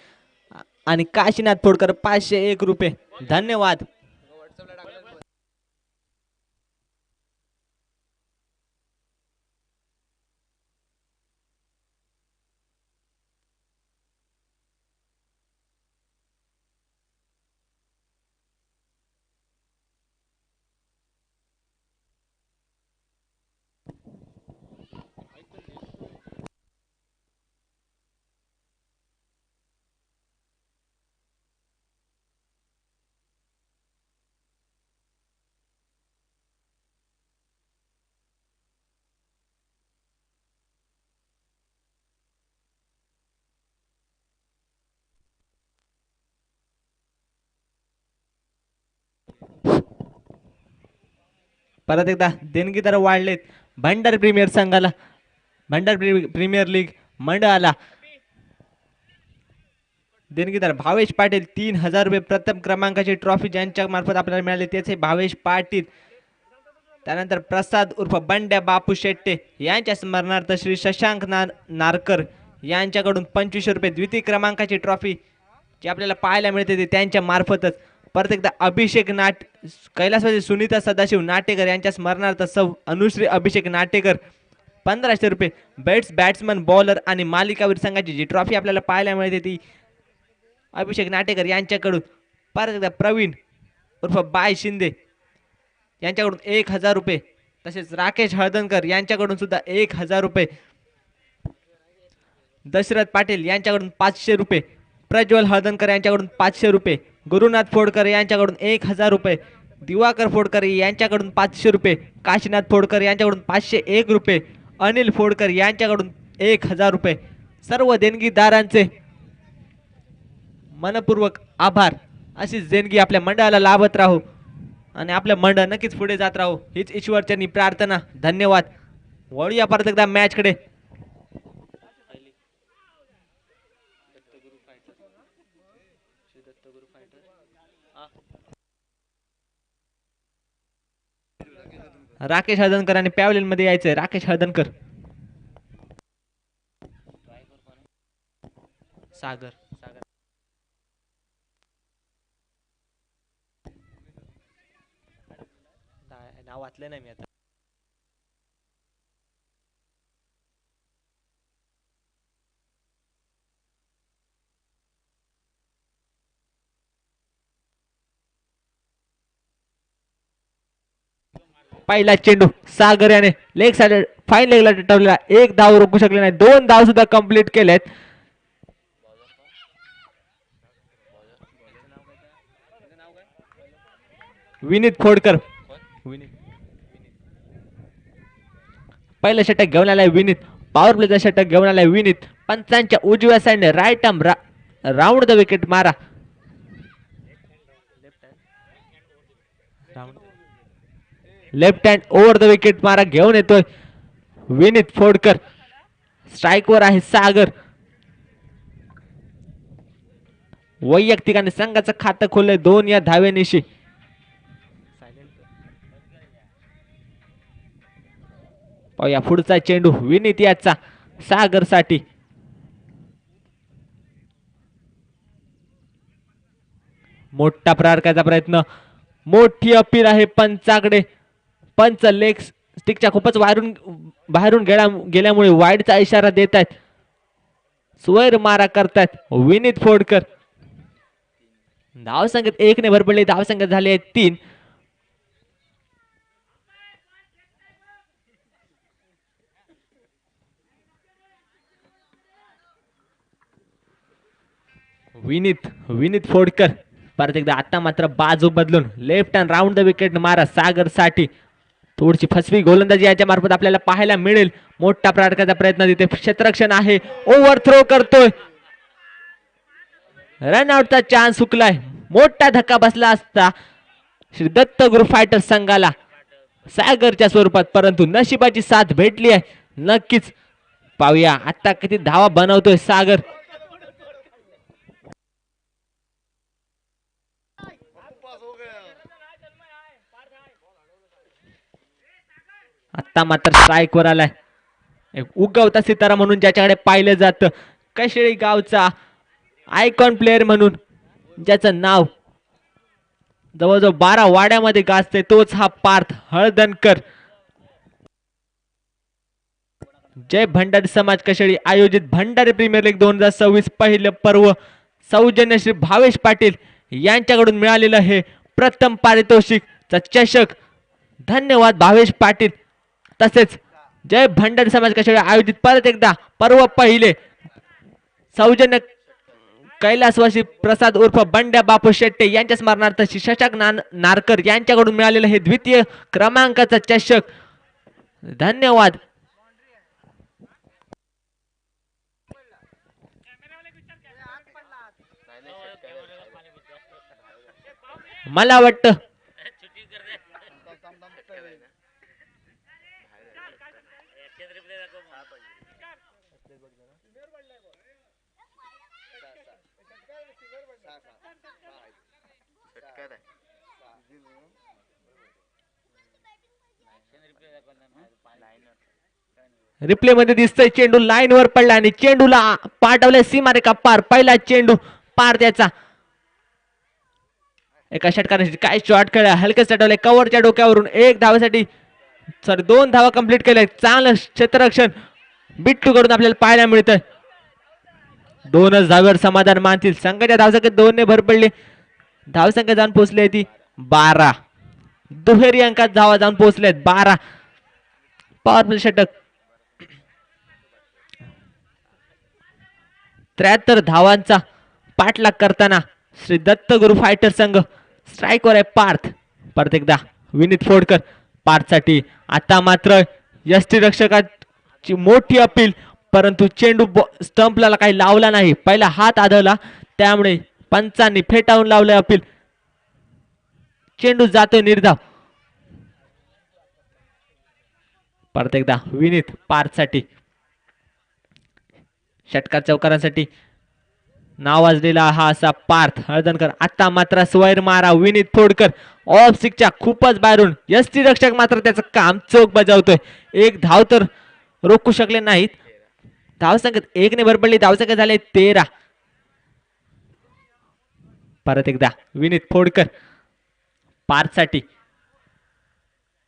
आणि काशीनाथ फोडकर 501 रुपये. धन्यवाद. परत एकदा देणगीदार वाढलेत. भंडार प्रीमियर संघाला, भंडार प्रीमियर लीग मंडळाला देणगीदार भावेश पाटील 3000 रुपये. प्रथम क्रमांकाची ट्रॉफी ज्यांच्या मार्फत आपल्याला मिळाली त्याचे भावेश पाटील. त्यानंतर प्रसाद उर्फ बंड्या बापू शेट्टे यांच्या स्मरणार्थ श्री शशांक नारकर यांच्याकडून 2500 रुपये. द्वितीय क्रमांकाची ट्रॉफी जी आपल्याला पाहायला मिळते ती त्यांच्या मार्फतच. परत एकदा अभिषेक कैलासवासी सुनीता सदाशिव नाटेकर यांच्या स्मरणार्थ सौ अनुश्री अभिषेक नाटेकर 1500 रुपये. बॅट्समन बॉलर आणि मालिकावीर संघाची जी ट्रॉफी आपल्याला पाहायला मिळते ती अभिषेक नाटेकर यांच्याकडून. परत एकदा प्रवीण उर्फ बाय शिंदे यांच्याकडून 1000 रुपये. तसेच राकेश हळदणकर यांच्याकडून सुद्धा 1000 रुपये. दशरथ पाटील यांच्याकडून 500 रुपये. प्रज्वल हळदणकर यांच्याकडून 500 रुपये. गुरुनाथ फोडकर यांच्याकडून 1000 रुपये. दिवाकर फोडकर यांच्याकडून 500 रुपये. काशीनाथ फोडकर यांच्याकडून 501 रुपये. अनिल फोडकर यांच्याकडून 1000 रुपये. सर्व देणगीदारांचे मनपूर्वक आभार. अशीच देणगी आपल्या मंडळाला लाभत राहू आणि आपलं मंडळ नक्कीच पुढे जात राहू हीच ईश्वरचरणी प्रार्थना. धन्यवाद. वळूया परत एकदा मॅच कडे. राकेश हळदणकर आणि पॅव्हलियन मध्ये यायचंय. राकेश हळदणकर. सागर नाव वाचलं नाही मी आता. पहिला चेंडू सागर याने लेग साइड फाईन लेगला टटवलेला. एक धाव रोखू शकले नाही. 2 धाव सुद्धा कंप्लीट केलेत. विनीत फोडकर पहिला षटक घेऊन आलाय. विनीत पॉवर प्लेचा षटक घेऊन आलाय. विनीत पंचांच्या उजव्या साइडने right arm round the wicket मारा. Left hand over the wicket मारा घेऊन येतोय विनीत फोडकर. स्ट्राइक वर आहे सागर. वैयक्तिकाने संघाचं खातं खोललंय 2 या धावेनिशी. पाहूया पुढचा चेंडू विनीत याचा सागर साठी. मोठा प्रहार करायचा प्रयत्न. मोठी अपील आहे पंचाकडे. पंच लेग स्टिकच्या खूपच बाहेरून गेल्यामुळे वाईडचा इशारा देत आहेत. स्वैर मारा करतायत विनीत फोडकर. धावसंख्येत 1 ने भर पडली. धावसंख्येत झाली आहे 3. विनीत फोडकर परत एकदा. आता मात्र बाजू बदलून left hand round the wicket मारा सागर साठी. थोडीशी फसवी गोलंदाजी याच्या मार्फत आपल्याला पाहायला मिळेल. मोठा प्रहार करायचा प्रयत्न तिथे क्षेत्ररक्षण आहे. ओव्हर थ्रो करतोय. रनआउटचा चान्स हुकलाय. मोठा धक्का बसला असता श्री दत्त गुरु फायटर संघाला सागरच्या स्वरूपात, परंतु नशिबाची साथ भेटली आहे. नक्कीच पाहूया आता किती धावा बनवतोय सागर. आता मात्र स्ट्राइक वर आलाय. एक उगवता सितारा म्हणून ज्याच्याकडे पाहिलं जातं, कशेळी गावचा आयकॉन प्लेअर म्हणून ज्याचं नाव जवळजवळ 12 वाड्यामध्ये गाजते, तोच हा पार्थ हळदणकर. जय भंडारी समाज कशेळी आयोजित भंडारी प्रीमियर लीग 2026 पहिलं पर्व सौजन्य श्री भावेश पाटील यांच्याकडून मिळालेलं हे प्रथम पारितोषिक चषक. धन्यवाद भावेश पाटील. तसेच जय भंडारी समाज कशेळी आयोजित परत एकदा पर्व पहिले सौजन्य कैलासवासी प्रसाद उर्फ बंड्या बापू शेट्टे यांच्या स्मरणार्थ शशांक नारकर यांच्याकडून मिळालेलं हे द्वितीय क्रमांकाचं चषक. धन्यवाद. मला वाटतं रिप्ले मध्ये दिसतंय चेंडू लाईन वर पडला आणि चेंडूला पाठवले सीमारेखा पार. पहिला चेंडू पार त्याचा. एका षटकाने काय शॉट खेळला, हलके सटवले कव्हरच्या डोक्यावरून. एक धावेसाठी 2 धावा कंप्लीट केल्या. चांगलं क्षेत्ररक्षण बिट्टू कडून आपल्याला पाहायला मिळतंय. 2च धावेवर समाधान मानतील. संघाच्या धावसंख्येत 2 ने भर पडली. धावसंख्या जाऊन पोहोचली ती 12. दुहेरी अंकात धावा जाऊन पोहोचल्यात 12. पॉवरफुल षटक. 73 धावांचा पाठलाग करताना श्री दत्तगुरु फायटर संघ स्ट्राईकवर आहे. पार्थ परत एकदा विनीत फोडकर पार्थसाठी. आता मात्र यष्टीरक्षकाची मोठी अपील, परंतु चेंडू स्टंपला काही लावला नाही. पहिला हात आदळला त्यामुळे पंचांनी फेटाळून लावलं अपील. चेंडू जातोय निर्धाव. परत एकदा विनीत पार्थसाठी. षटकार चौकारांसाठी नावाजलेला हा असा पार्थ हळदणकर. आता मात्र स्वैर मारा विनीत फोडकर ऑफ स्टिकच्या खूपच बाहेरून. यष्टीरक्षक मात्र त्याचं काम चोख बजावतोय. एक धाव तर रोखू शकले नाहीत. धावसंख्येत 1 ने भर पडली. धावसंख्या झाले 13. परत एकदा विनीत फोडकर पार्थसाठी.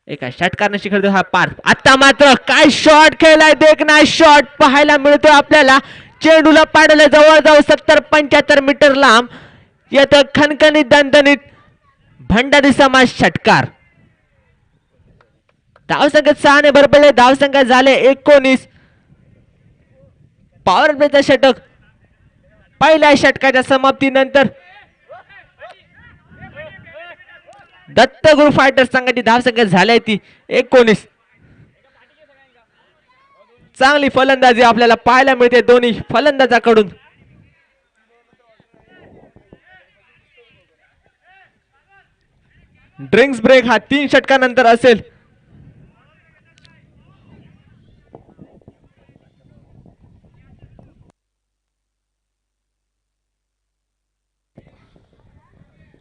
एका षटकाने शिखरतो हा पार्थ. आता मात्र काय शॉट खेळलाय, देखना शॉट पाहायला मिळतोय आपल्याला. चेंडूला पाडलं जवळजवळ 70-75 मीटर लांब. येतं खणखणीत दणदणीत भंडारी समाज षटकार. धावसंख्येत 6 ने भर पडले. धावसंख्या झाले 19. पॉवर प्लेचं षटक पहिल्या षटकाच्या समाप्तीनंतर दत्तगुरु फायटर संघाची धावसंख्या झाली ती 19. चांगली फलंदाजी आपल्याला पाहायला मिळते दोन्ही फलंदाजाकडून. ड्रिंक्स ब्रेक हा 3 षटकानंतर असेल.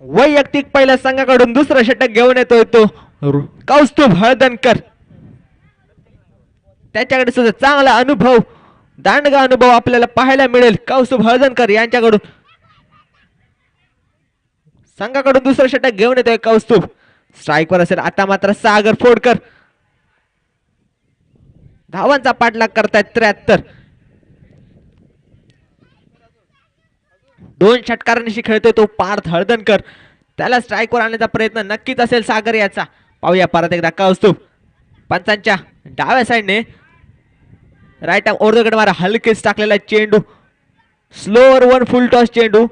वैयक्तिक पहिल्या संघाकडून दुसरं षटक घेऊन येतोय तो कौस्तुभ हळदणकर. त्याच्याकडे सुद्धा चांगला अनुभव, दांडगा अनुभव आपल्याला पाहायला मिळेल कौस्तुभ हळदणकर यांच्याकडून. संघाकडून दुसरं षटक घेऊन येतोय कौस्तुभ. स्ट्राईकवर असेल. आता मात्र सागर फोडकर धावांचा पाठलाग करतायत 73. 2 षटकारांशी खेळतोय तो पार्थ हळदणकर. त्याला स्ट्राईकवर आणण्याचा प्रयत्न नक्कीच असेल सागर याचा. पाहूया परत एकदा कौस्तुभ पंचांच्या डाव्या साईडने राईट आर्म ओरकडे मारा. हलकेच टाकलेला चेंडू. स्लोअर 1 फुल टॉस चेंडू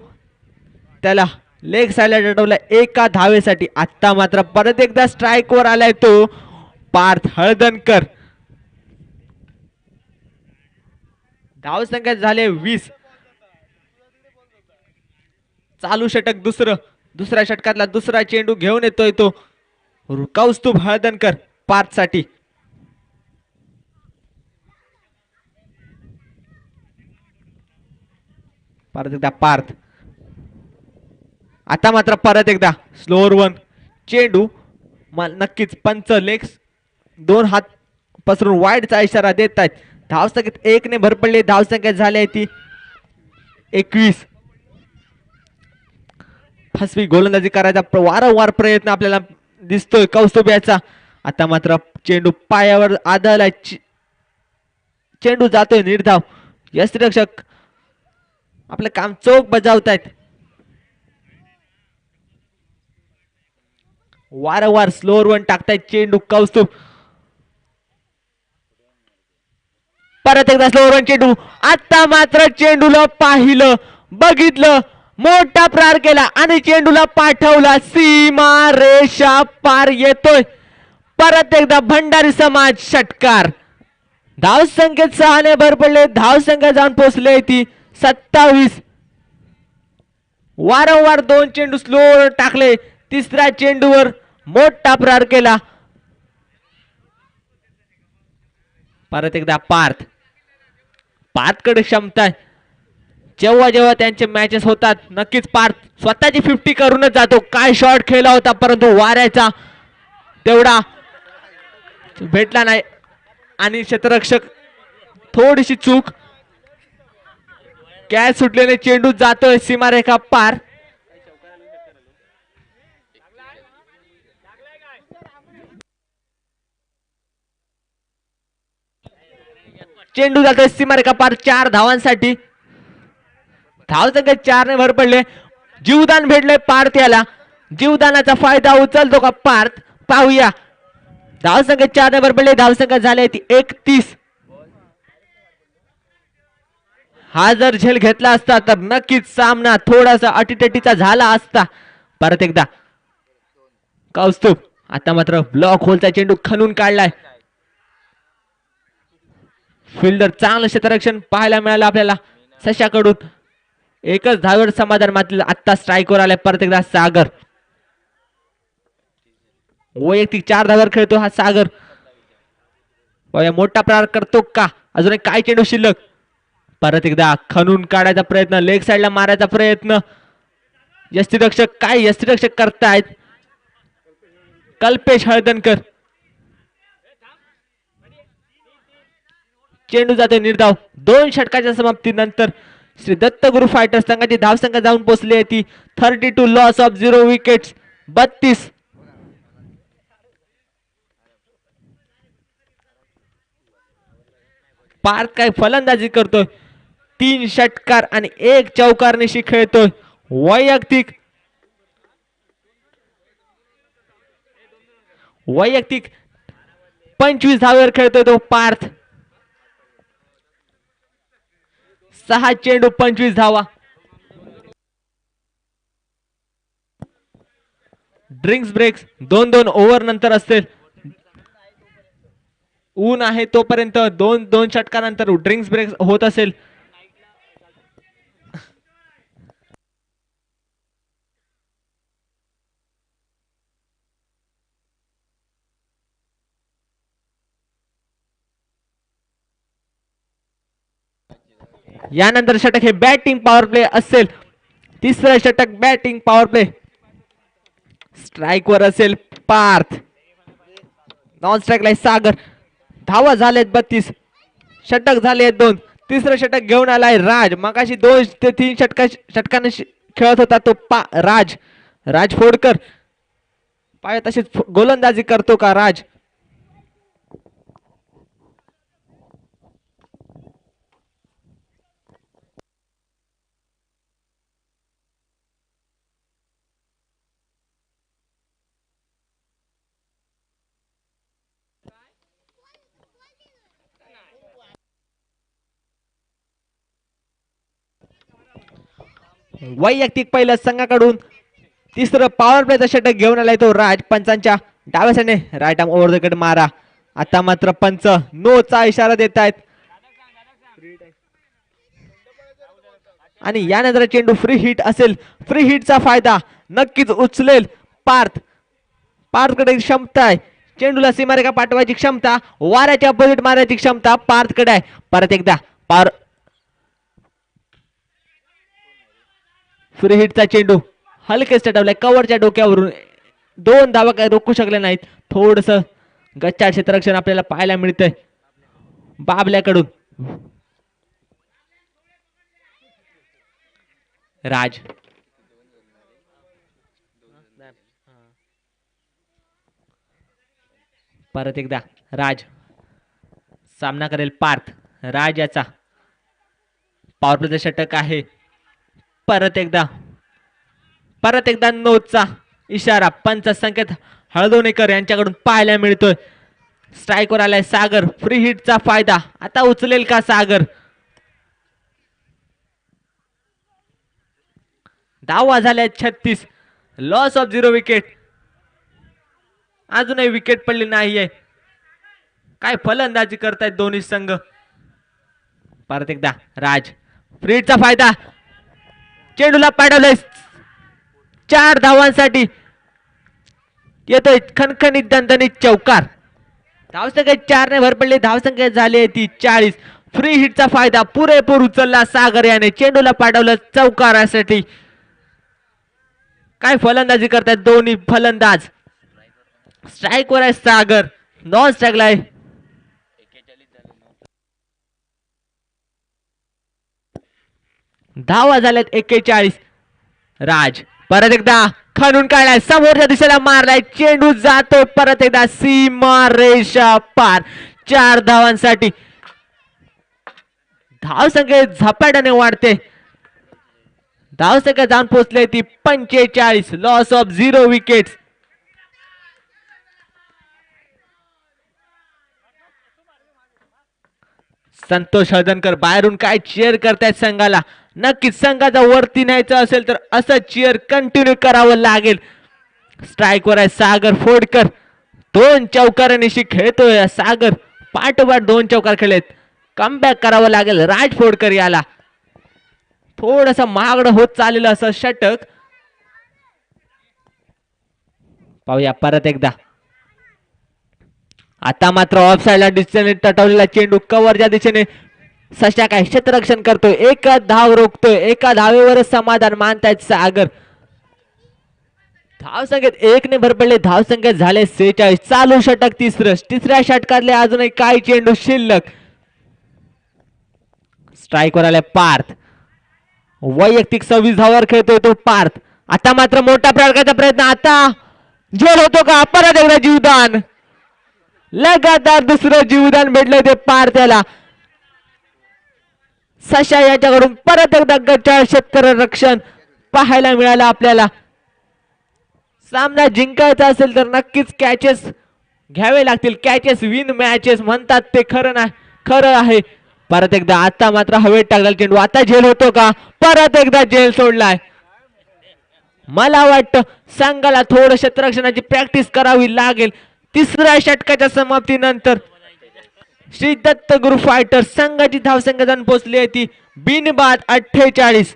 त्याला लेग साईडला डटवला एका धावेसाठी. आता मात्र परत एकदा स्ट्राईकवर आलाय तो पार्थ हळदणकर. धावसंख्या झाले 20. चालू षटक दुसऱ्या षटकातला दुसरा चेंडू घेऊन येतोय तो कौस्तुभ हळदणकर पार्थ साठी. परत एकदा पार्थ. आता मात्र परत एकदा स्लोअर 1 चेंडू. नक्कीच पंच लेग्स 2 हात पसरून वाईडचा इशारा देत आहेत. धावसंख्येत 1 ने भर पडली. धावसंख्या झाली आहे ती 21. फसवी गोलंदाजी करायचा वारंवार प्रयत्न आपल्याला दिसतोय कौस्तुभ याचा. आता मात्र चेंडू पायावर आदळलाय. चेंडू जातोय निर्धाव. यष्टिरक्षक आपलं काम चोख बजावतायत. वारंवार स्लोअर वन टाकतायत चेंडू कौस्तुभ. परत एकदा स्लोअर वन चेंडू. आता मात्र चेंडूला पाहिलं, बघितलं, मोठा प्रहार केला आणि चेंडूला पाठवला. सीमा रेषा पार येतोय. परत एकदा भंडारी समाज षटकार. धावसंख्येत 6 ने भर पडले. धावसंख्या जाऊन पोहोचले ती 27. वारंवार 2 चेंडू स्लो टाकले. तिसऱ्या चेंडूवर मोठा प्रहार केला. परत एकदा पार्थकडे क्षमता आहे. जेव्हा जेव्हा त्यांचे मॅचेस होतात नक्कीच पार्थ स्वतःची 50 करूनच जातो. काय शॉट खेळला होता परंतु वाऱ्याचा तेवढा भेटला नाही आणि क्षेत्ररक्षक थोडीशी चूक. कॅच सुटलेले चेंडू जातोय सीमारेखा पार. चेंडू जातोय सीमारेखा पार 4 धावांसाठी. धावसंख्या 4 ने भर पडले. जीवदान भेटले पार्थ याला. जीवदानाचा फायदा उचलतो का पार्थ? पाहूया. धावसंख्या 4 ने भर पडले. धावसंख्या झाली ती 31. हा जर झेल घेतला असता तर नक्कीच सामना थोडासा अटीतटीचा झाला असता. परत एकदा कौस्तुभ. आता मात्र ब्लॉक होलचा चेंडू खणून काढलाय. फिल्डर चांगलं क्षेत्ररक्षण पाहायला मिळालं आपल्याला सशाकडून. एकच धावेवर समाधान मात्र. आता स्ट्राईकवर आलाय परत एकदा सागर. वैयक्तिक 4 धाव्यावर खेळतो हा सागर. मोठा प्रहार करतो का? अजून एक काय चेंडू शिल्लक. परत एकदा खणून काढायचा प्रयत्न. लेग साइडला मारायचा प्रयत्न. यष्टिरक्षक करतायत. कल्पेश हळदणकर. चेंडू जातोय निर्धाव. 2 षटकाच्या समाप्तीनंतर श्री दत्तगुरु फायटर्स संघाची धावसंख्या जाऊन पोहोचली आहे ती 32. Loss of 0 wickets 32. पार्थ काय फलंदाजी करतोय. 3 षटकार आणि 1 चौकारनिशी खेळतोय. वैयक्तिक 25 धावेवर खेळतोय तो पार्थ. 6 चेंडू 25 धावा. ड्रिंक्स ब्रेक्स 2-2 ओव्हर नंतर असतील. ऊन आहे तोपर्यंत 2 षटकानंतर ड्रिंक्स ब्रेक होत असेल. यानंतर षटक हे बॅटिंग पॉवर प्ले असेल. तिसरं षटक बॅटिंग पॉवर प्ले. स्ट्राइक वर असेल पार्थ. नॉन स्ट्राइकला सागर. धावा झालेत 32. षटक झाले 2. तिसरं षटक घेऊन आलाय राज. मगाशी 2 ते 3 षटकाने खेळत होता तो राज फोडकर. पाय तशीच गोलंदाजी करतो का राज? वैयक्तिक पहिलं संघाकडून. तिसरं पॉवर प्लेचं षटक घेऊन आलाय तो राज. पंचांच्या डाव्या साईडने right arm over the cut मारा. आता मात्र पंच नो चा इशारा देत आहेत आणि यानंतर चेंडू फ्री हिट असेल. फ्री हिटचा फायदा नक्कीच उचलेल पार्थकडे क्षमता आहे. चेंडूला सीमारेखा पाठवायची क्षमता, वाऱ्याच्या अपोजिट मारायची क्षमता पार्थकडे आहे. परत एकदा फ्री हिटचा चेंडू हलकेच टटवलाय कव्हरच्या डोक्यावरून. 2 धावा काय रोखू शकले नाहीत. थोडस गच्चाळ क्षेत्ररक्षण आपल्याला पाहायला मिळतंय बाबल्याकडून. राज परत एकदा राज सामना करेल पार्थ. राज याचा पॉवर प्लेचा षटक आहे. परत एकदा नोचा इशारा पंच संकेत हळदोणेकर यांच्याकडून पाहायला मिळतोय. स्ट्राईकवर आलाय सागर. फ्री हिटचा फायदा आता उचलेल का सागर? धावा झाल्या 36. Loss of 0 wicket. अजूनही विकेट पडली नाहीये. काय फलंदाजी करतायत दोन्ही संघ. परत एकदा राज. फ्री हिटचा फायदा. चेंडूला पाठवलंय 4 धावांसाठी. येतोय खणखणीत दणदणीत चौकार. धावसंख्या 4 ने भर पडली. धावसंख्या झाली ती 40. फ्री हिटचा फायदा पुरेपूर उचलला सागर याने. चेंडूला पाठवलं चौकारासाठी. काय फलंदाजी करतायत दोन्ही फलंदाज. स्ट्राईकवर आहे सागर. नॉन स्ट्राईकला आहे. धावा झाल्यात 41. राज परत एकदा खणून काढलाय. समोरच्या दिशेला मारलाय. चेंडू जातोय परत एकदा सीमा रेषा पार. 4 धावांसाठी. धावसंख्या झपाट्याने वाढते. धावसंख्या जाऊन पोहोचले ती 45. Loss of 0 wicket. Santosh Haldankar बाहेरून काय चीअर करतायत संघाला. नक्कीच संघाचा वरती न्यायचं असेल तर असं चीअर कंटिन्यू करावं लागेल. स्ट्राईकवर आहे सागर फोडकर. 2 चौकारांनिशी खेळतोय सागर. पाठोपाठ 2 चौकार खेळलेत. कमबॅक करावं लागेल राज फोडकर याला. थोडस महागडं होत चाललेलं असं षटक. पाहूया परत एकदा. आता मात्र ऑफ साइडला दिशेने तटवलेला चेंडू कव्हरच्या दिशेने सशा काय क्षेत्ररक्षण करतोय. एका धाव रोखतोय. एका धावेवरच समाधान मानतायत सागर. धावसंख्येत 1 ने भर पडले. धावसंख्येत झाले 46. चालू षटक तिसऱ्या षटकातले अजूनही काही चेंडू शिल्लक. स्ट्राईकवर आले पार्थ. वैयक्तिक 26 धावावर खेळतोय तो पार्थ. आता मात्र मोठा प्रकारचा प्रयत्न. आता झेल होतो का? परत एकदा जीवदान. लगातार दुसरं जीवदान भेटलंय ते पार्थ्याला. सशा याच्याकडून परत एकदा गचाळ क्षेत्ररक्षण पाहायला मिळालं आपल्याला. सामना जिंकायचा असेल तर नक्कीच कॅचेस घ्यावे लागतील. कॅचेस विन मॅचेस म्हणतात ते खरं आहे. परत एकदा आता मात्र हवेत टाकला चेंडू. आता झेल होतो का? परत एकदा झेल सोडलाय. मला वाटतं संघाला थोडं क्षेत्ररक्षणाची प्रॅक्टिस करावी लागेल. तिसऱ्या षटकाच्या समाप्तीनंतर श्री दत्त गुरु फायटर संघाची धावसंख्या जाऊन पोहोचली आहे ती बिनबाद 48.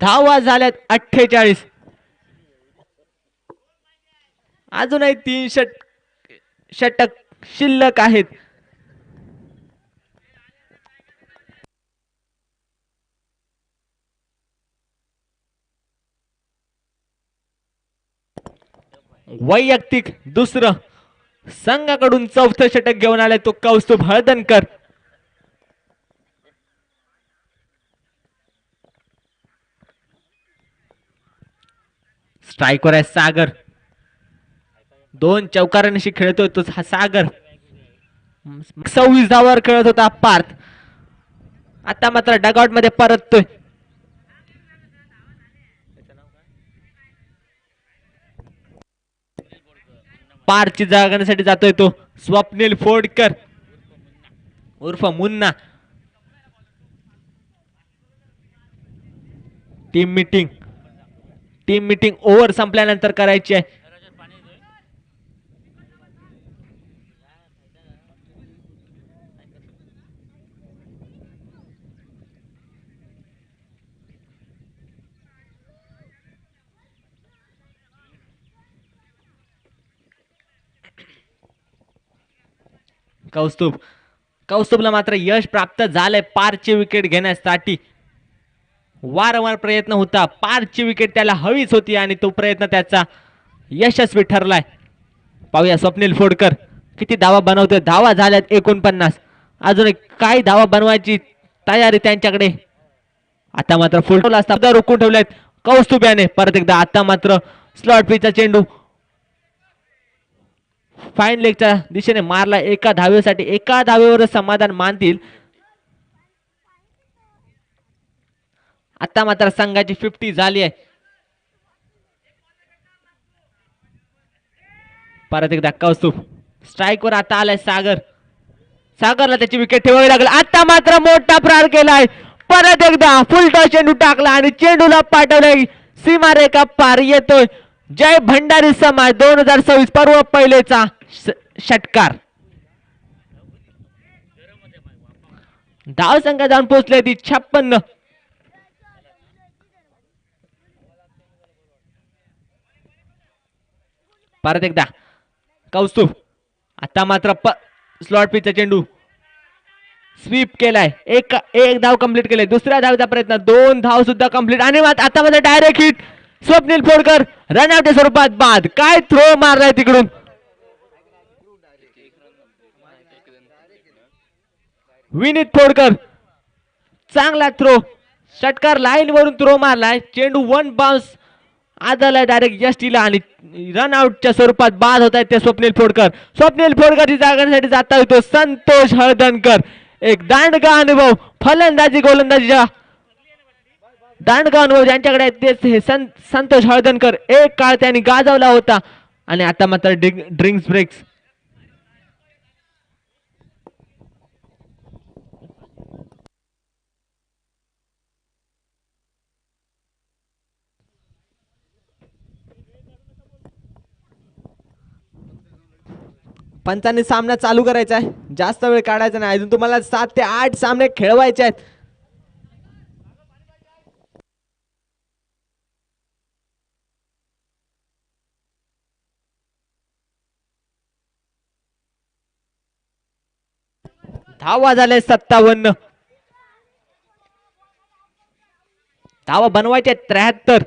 धावा झाल्यात 48. अजूनही 3 षटक शिल्लक आहेत. वैयक्तिक दुसरं संघाकडून 4थं षटक घेऊन आलाय तो कौस्तुभ हळदणकर. स्ट्राईकवर आहे सागर. 2 चौकारांशी खेळतोय तो सागर. 26 धावावर खेळत होता पार्थ. आता मात्र डगआउट मध्ये परततोय. पारची जागा घेण्यासाठी जातोय तो स्वप्नील फोडकर उर्फ मुन्ना. टीम मीटिंग ओव्हर संपल्यानंतर करायची आहे. कौस्तुभला मात्र यश प्राप्त झालंय पारची विकेट घेण्यासाठी. वारंवार प्रयत्न होता, पारची विकेट त्याला हवीच होती आणि तो प्रयत्न त्याचा यशस्वी ठरलाय. पाहूया स्वप्नील फोडकर किती धावा बनवतोय. धावा झाल्यात 49. अजून एक काय धावा बनवायची तयारी त्यांच्याकडे. आता मात्र फुलटोला असता रोखून ठेवलेत कौस्तुभ्याने. परत एकदा आता मात्र स्लॉट पिचचा चेंडू फाईन लेगच्या दिशेने मारला. एका धावेसाठी, एका धावेवर समाधान मानतील. आता मात्र संघाची 50 झाली आहे. परत एकदा कौस्तुभ स्ट्राईकवर आता आलाय सागर. सागरला त्याची विकेट ठेवावी लागेल. आता मात्र मोठा प्रहार केलाय. परत एकदा फुलटॉस चेंडू टाकला आणि चेंडूला पाठवलाय सीमारेखा पार. येतोय जय भंडारी समाज 2026 पर्व पहिलेचा षटकार. धाव संख्या जाऊन पोहोचली ती 56. परत एकदा कौस्तुभ. आता मात्र स्लॉट पिचचा चेंडू स्वीप केलाय. एक धाव कंप्लीट केलाय. दुसऱ्या धावेचा प्रयत्न, 2 धाव सुद्धा कंप्लीट आणि आता मध्ये डायरेक्ट हिट. स्वप्नील फोडकर रनआउटच्या स्वरूपात बाद. काय थ्रो मारलाय तिकडून. विनीत फोडकर चांगला थ्रो. षटकार लाईन वरून थ्रो मारलाय. चेंडू 1 बाउन्स आदलाय डायरेक्ट यष्टीला आणि रनआउटच्या स्वरूपात बाद होत आहेत ते स्वप्नील फोडकर. स्वप्नील फोडकरची जागण्यासाठी जाता येतो संतोष हळदणकर. एक दांडगा अनुभव फलंदाजी गोलंदाजीच्या दांडगा अनुभव ज्यांच्याकडे तेच हे संतोष हळदणकर. एक काळ त्यांनी गाजवला होता आणि आता मात्र ड्रिंक्स ब्रेक्स. पंचांनी सामना चालू करायचा आहे. जास्त वेळ काढायचा नाही. अजून तुम्हाला 7 ते 8 सामने खेळवायचे आहेत. धावा झाले 57. धावा बनवायचे 73.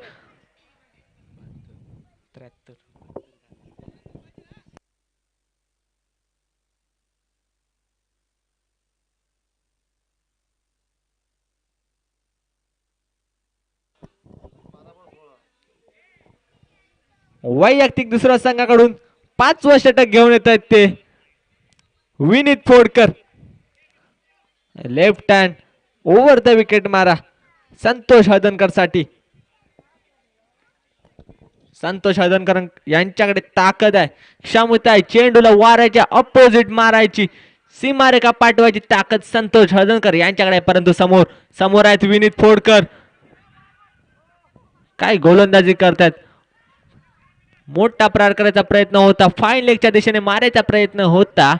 वैयक्तिक दुसऱ्या संघाकडून 5वं षटक घेऊन येत आहेत ते Vineet Phodkar. Left hand over the wicket मारा संतोष हळदणकर साठी. संतोष हळदणकर यांच्याकडे ताकद आहे, क्षमता आहे. चेंडूला वारायच्या अपोजिट मारायची, सीमारेखा पाठवायची ताकद संतोष हळदणकर यांच्याकडे आहे. परंतु समोर आहेत विनीत फोडकर. काय गोलंदाजी करतात. मोठा प्रहार करायचा प्रयत्न होता, फाईन लेगच्या दिशेने मारायचा प्रयत्न होता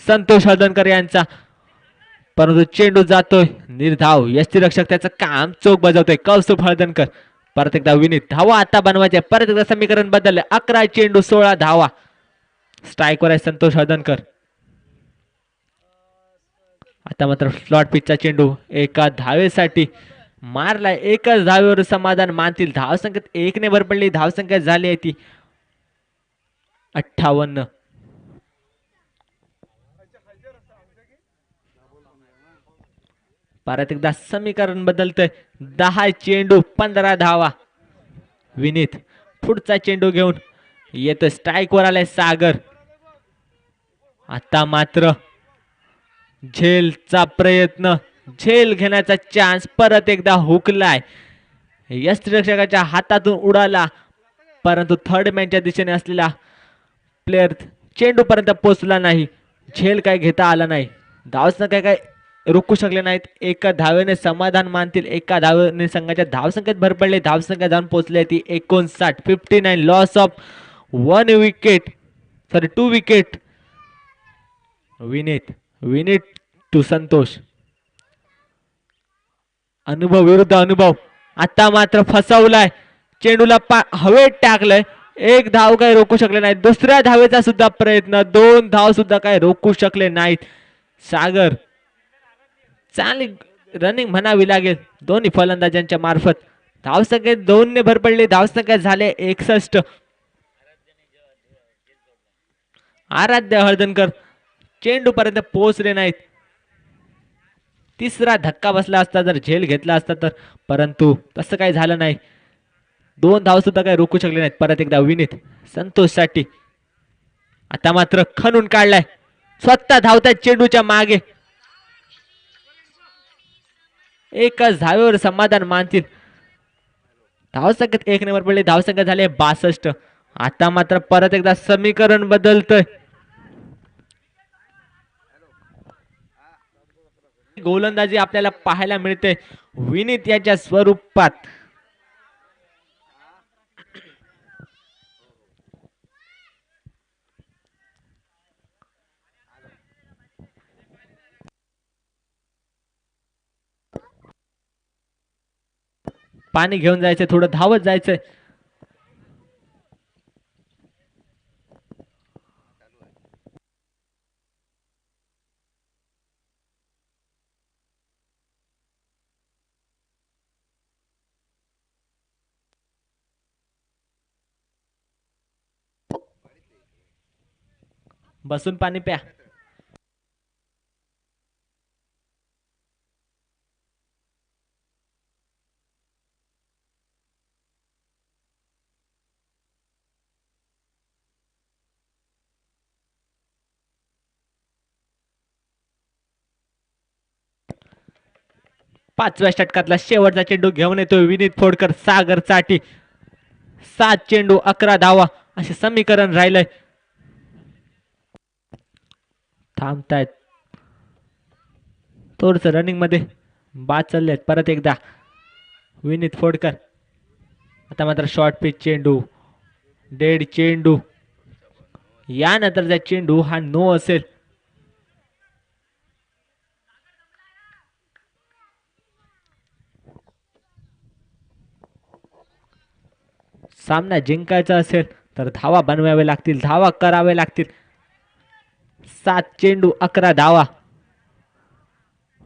संतोष हळदणकर यांचा, परंतु चेंडू जातोय निर्धाव. यष्टीरक्षक त्याचं काम चोख बजावतोय कौस्तुभ हळदणकर. परत एकदा विनीत. धावा आता बनवायचे. परत एकदा समीकरण बदलले. 11 चेंडू 16 धावा. स्ट्राईकवर आहे संतोष हळदणकर. आता मात्र स्लॉट पिचचा चेंडू एका धावेसाठी मारलाय. एकच धावेवर समाधान मानतील. धावसंख्येत 1 ने भर पडली. धावसंख्या झाली आहे ती 58. परत एकदा समीकरण बदलतंय. 10 चेंडू 15 धावा. विनीत पुढचा चेंडू घेऊन येतो. स्ट्राईकवर आलाय सागर. आता मात्र झेलचा प्रयत्न, झेल घेण्याचा चान्स. परत एकदा हुकलाय. यष्टीरक्षकाच्या हातातून उडाला, परंतु थर्ड मॅनच्या दिशेने असलेला प्लेअर चेंडू पर्यंत पोहोचला नाही. झेल काय घेता आला नाही. धावसंख्या काय रोखू शकले नाहीत. एका धावेने समाधान मानतील. एका धावेने संघाच्या धावसंख्येत भर पडले. धावसंख्या जाऊन पोहोचली ती 59. 59 loss of 1 wicket, sorry 2 wicket. Vineet to Santosh. अनुभव विरुद्ध अनुभव. आता मात्र फसवलाय. चेंडूला हवेत टाकलंय. 1 धाव काय रोखू शकले नाहीत. दुसऱ्या धावेचा सुद्धा प्रयत्न, 2 धाव सुद्धा काय रोखू शकले नाहीत. सागर चांगली रनिंग म्हणावी लागेल दोन्ही फलंदाजांच्या मार्फत. धावसंख्येत 2 ने भर पडली. धावसंख्या झाले 61. आराध्य हळदणकर चेंडू पर्यंत पोहोचले नाहीत. तिसरा धक्का बसला असता जर झेल घेतला असता तर, परंतु तसं काही झालं नाही. 2 धाव सुद्धा काही रोखू शकले नाहीत. परत एकदा विनीत संतोषसाठी. आता मात्र खणून काढलाय. स्वतः धावतात चेंडूच्या मागे. एकच धावेवर समाधान मानतील. धावसंख्येत 1 ने भर पडली. धावसंख्या झाली 62. आता मात्र परत एकदा समीकरण बदलतंय. गोलंदाजी आपल्याला पाहायला मिळते विनीत याच्या स्वरूपात. पाणी घेऊन जायचंय, थोडं धावत जायचंय. बसून पाणी प्या. पाचव्या षटकातला शेवटचा चेंडू घेऊन येतोय विनीत फोडकर सागर साठी. 7 चेंडू 11 धावा असे समीकरण राहिलंय. थांबतायत थोडस रनिंग मध्ये बाद चाललेत. परत एकदा विनीत फोडकर. आता मात्र शॉर्ट पिच चेंडू, डेड चेंडू. यानंतरचा चेंडू हा नो असेल. सामना जिंकायचा असेल तर धावा बनवावे लागतील, धावा करावे लागतील. 7 चेंडू 11 धावा.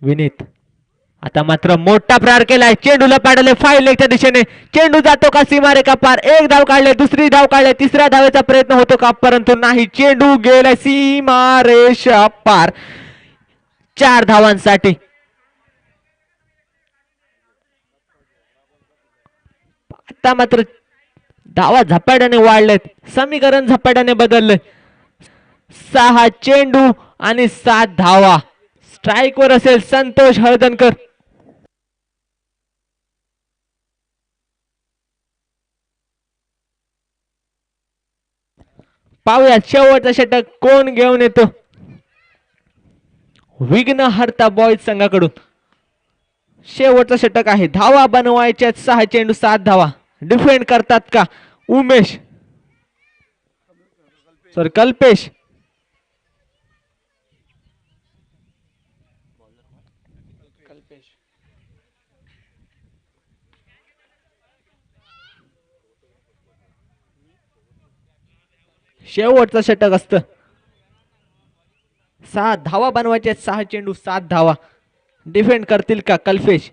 विनीत आता मात्र मोठा प्रहार केलाय. चेंडूला पाडले फाईल लेगच्या दिशेने. चेंडू जातो का सीमारेखा पार. 1 धाव काढले, दुसरी धाव काढले, तिसऱ्या धावेचा प्रयत्न होतो का, परंतु नाही. चेंडू गेलाय सीमारेषा पार. 4 धावांसाठी. आता मात्र धावा झपाट्याने वाढलेत, समीकरण झपाट्याने बदलले. 6 चेंडू आणि 7 धावा. स्ट्राइक वर असेल संतोष हळदणकर. पाहूया शेवटचा षटक कोण घेऊन येतो. विघ्नहर्ता बॉयज संघाकडून शेवटचा षटक आहे. धावा बनवायच्या 6 चेंडू 7 धावा. डिफेंड करतात का उमेश सर कल्पेश. शेवटचं षटक असतं. 6 धावा बनवायच्या 6 चेंडू 7 धावा. डिफेंड करतील का कल्पेश.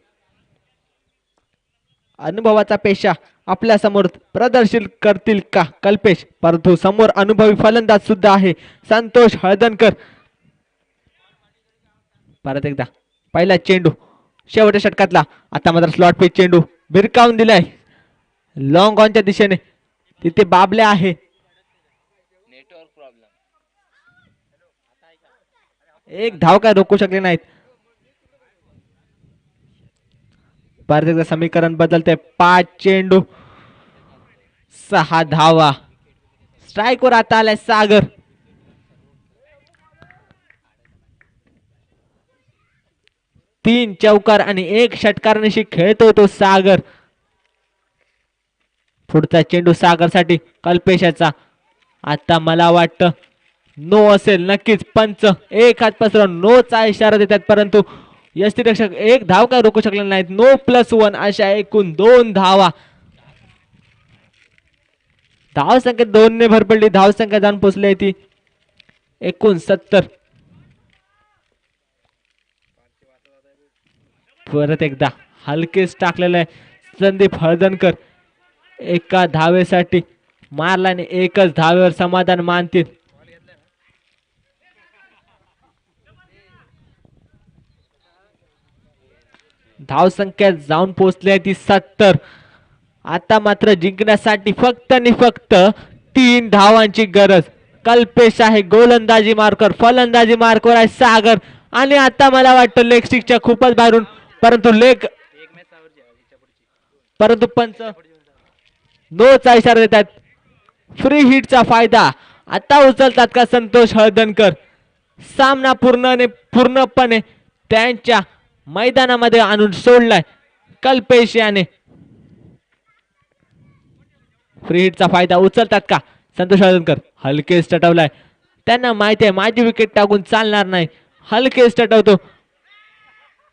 अनुभवाचा पेशा आपल्या समोर प्रदर्शित करतील का कल्पेश. परंतु समोर अनुभवी फलंदाज सुद्धा आहे संतोष हळदणकर. परत एकदा पहिला चेंडू शेवटच्या षटकातला. आता मात्र स्लॉट पिच चेंडू भिरकावून दिलाय लॉंग ऑनच्या दिशेने. तिथे बाबल्या आहे. एक धाव काय रोखू शकले नाहीत. परत एकदा समीकरण बदलते. 5 चेंडू 6 धावा. स्ट्राइक वर आता आलाय सागर. तीन चौकार आणि 1 षटकारनिशी खेळतोय तो सागर. पुढचा चेंडू सागर साठी कल्पेशाचा. आता मला वाटतं नो असेल नक्कीच. पंच एक हात पसरून नो चा इशारा देतात, परंतु यष्टीरक्षक 1 धाव काय रोखू शकले नाहीत. नो +1 अशा एकूण 2 धावा. धाव संख्या 2 ने भर पडली. धाव संख्या जाऊन पोहोचली ती 69. परत एकदा हलकेच टाकलेलं आहे. संदीप हळदणकर एका धावेसाठी मारल्याने एकच धावेवर समाधान मानतील. धावसंख्या जाऊन पोहोचली आहे ती 70. आता मात्र जिंकण्यासाठी फक्त आणि फक्त 3 धावांची गरज. कल्पेश आहे गोलंदाजी मार्कर, फलंदाजी मार्कवर आहे सागर. आणि आता मला वाटतं लेग स्टिकच्या खूपच बाहेरून, परंतु पंच नोचा इशारा देतात. फ्री हिटचा फायदा आता उचलतात का संतोष हळदणकर. सामना पूर्णपणे त्यांच्या मैदानामध्ये आणून सोडलाय कल्पेश याने. फ्री हिटचा फायदा उचलतात का संतोष हळदणकर. हलकेच टटवलाय. त्यांना माहिती आहे माझी विकेट टाकून चालणार नाही. हलकेच टटवतो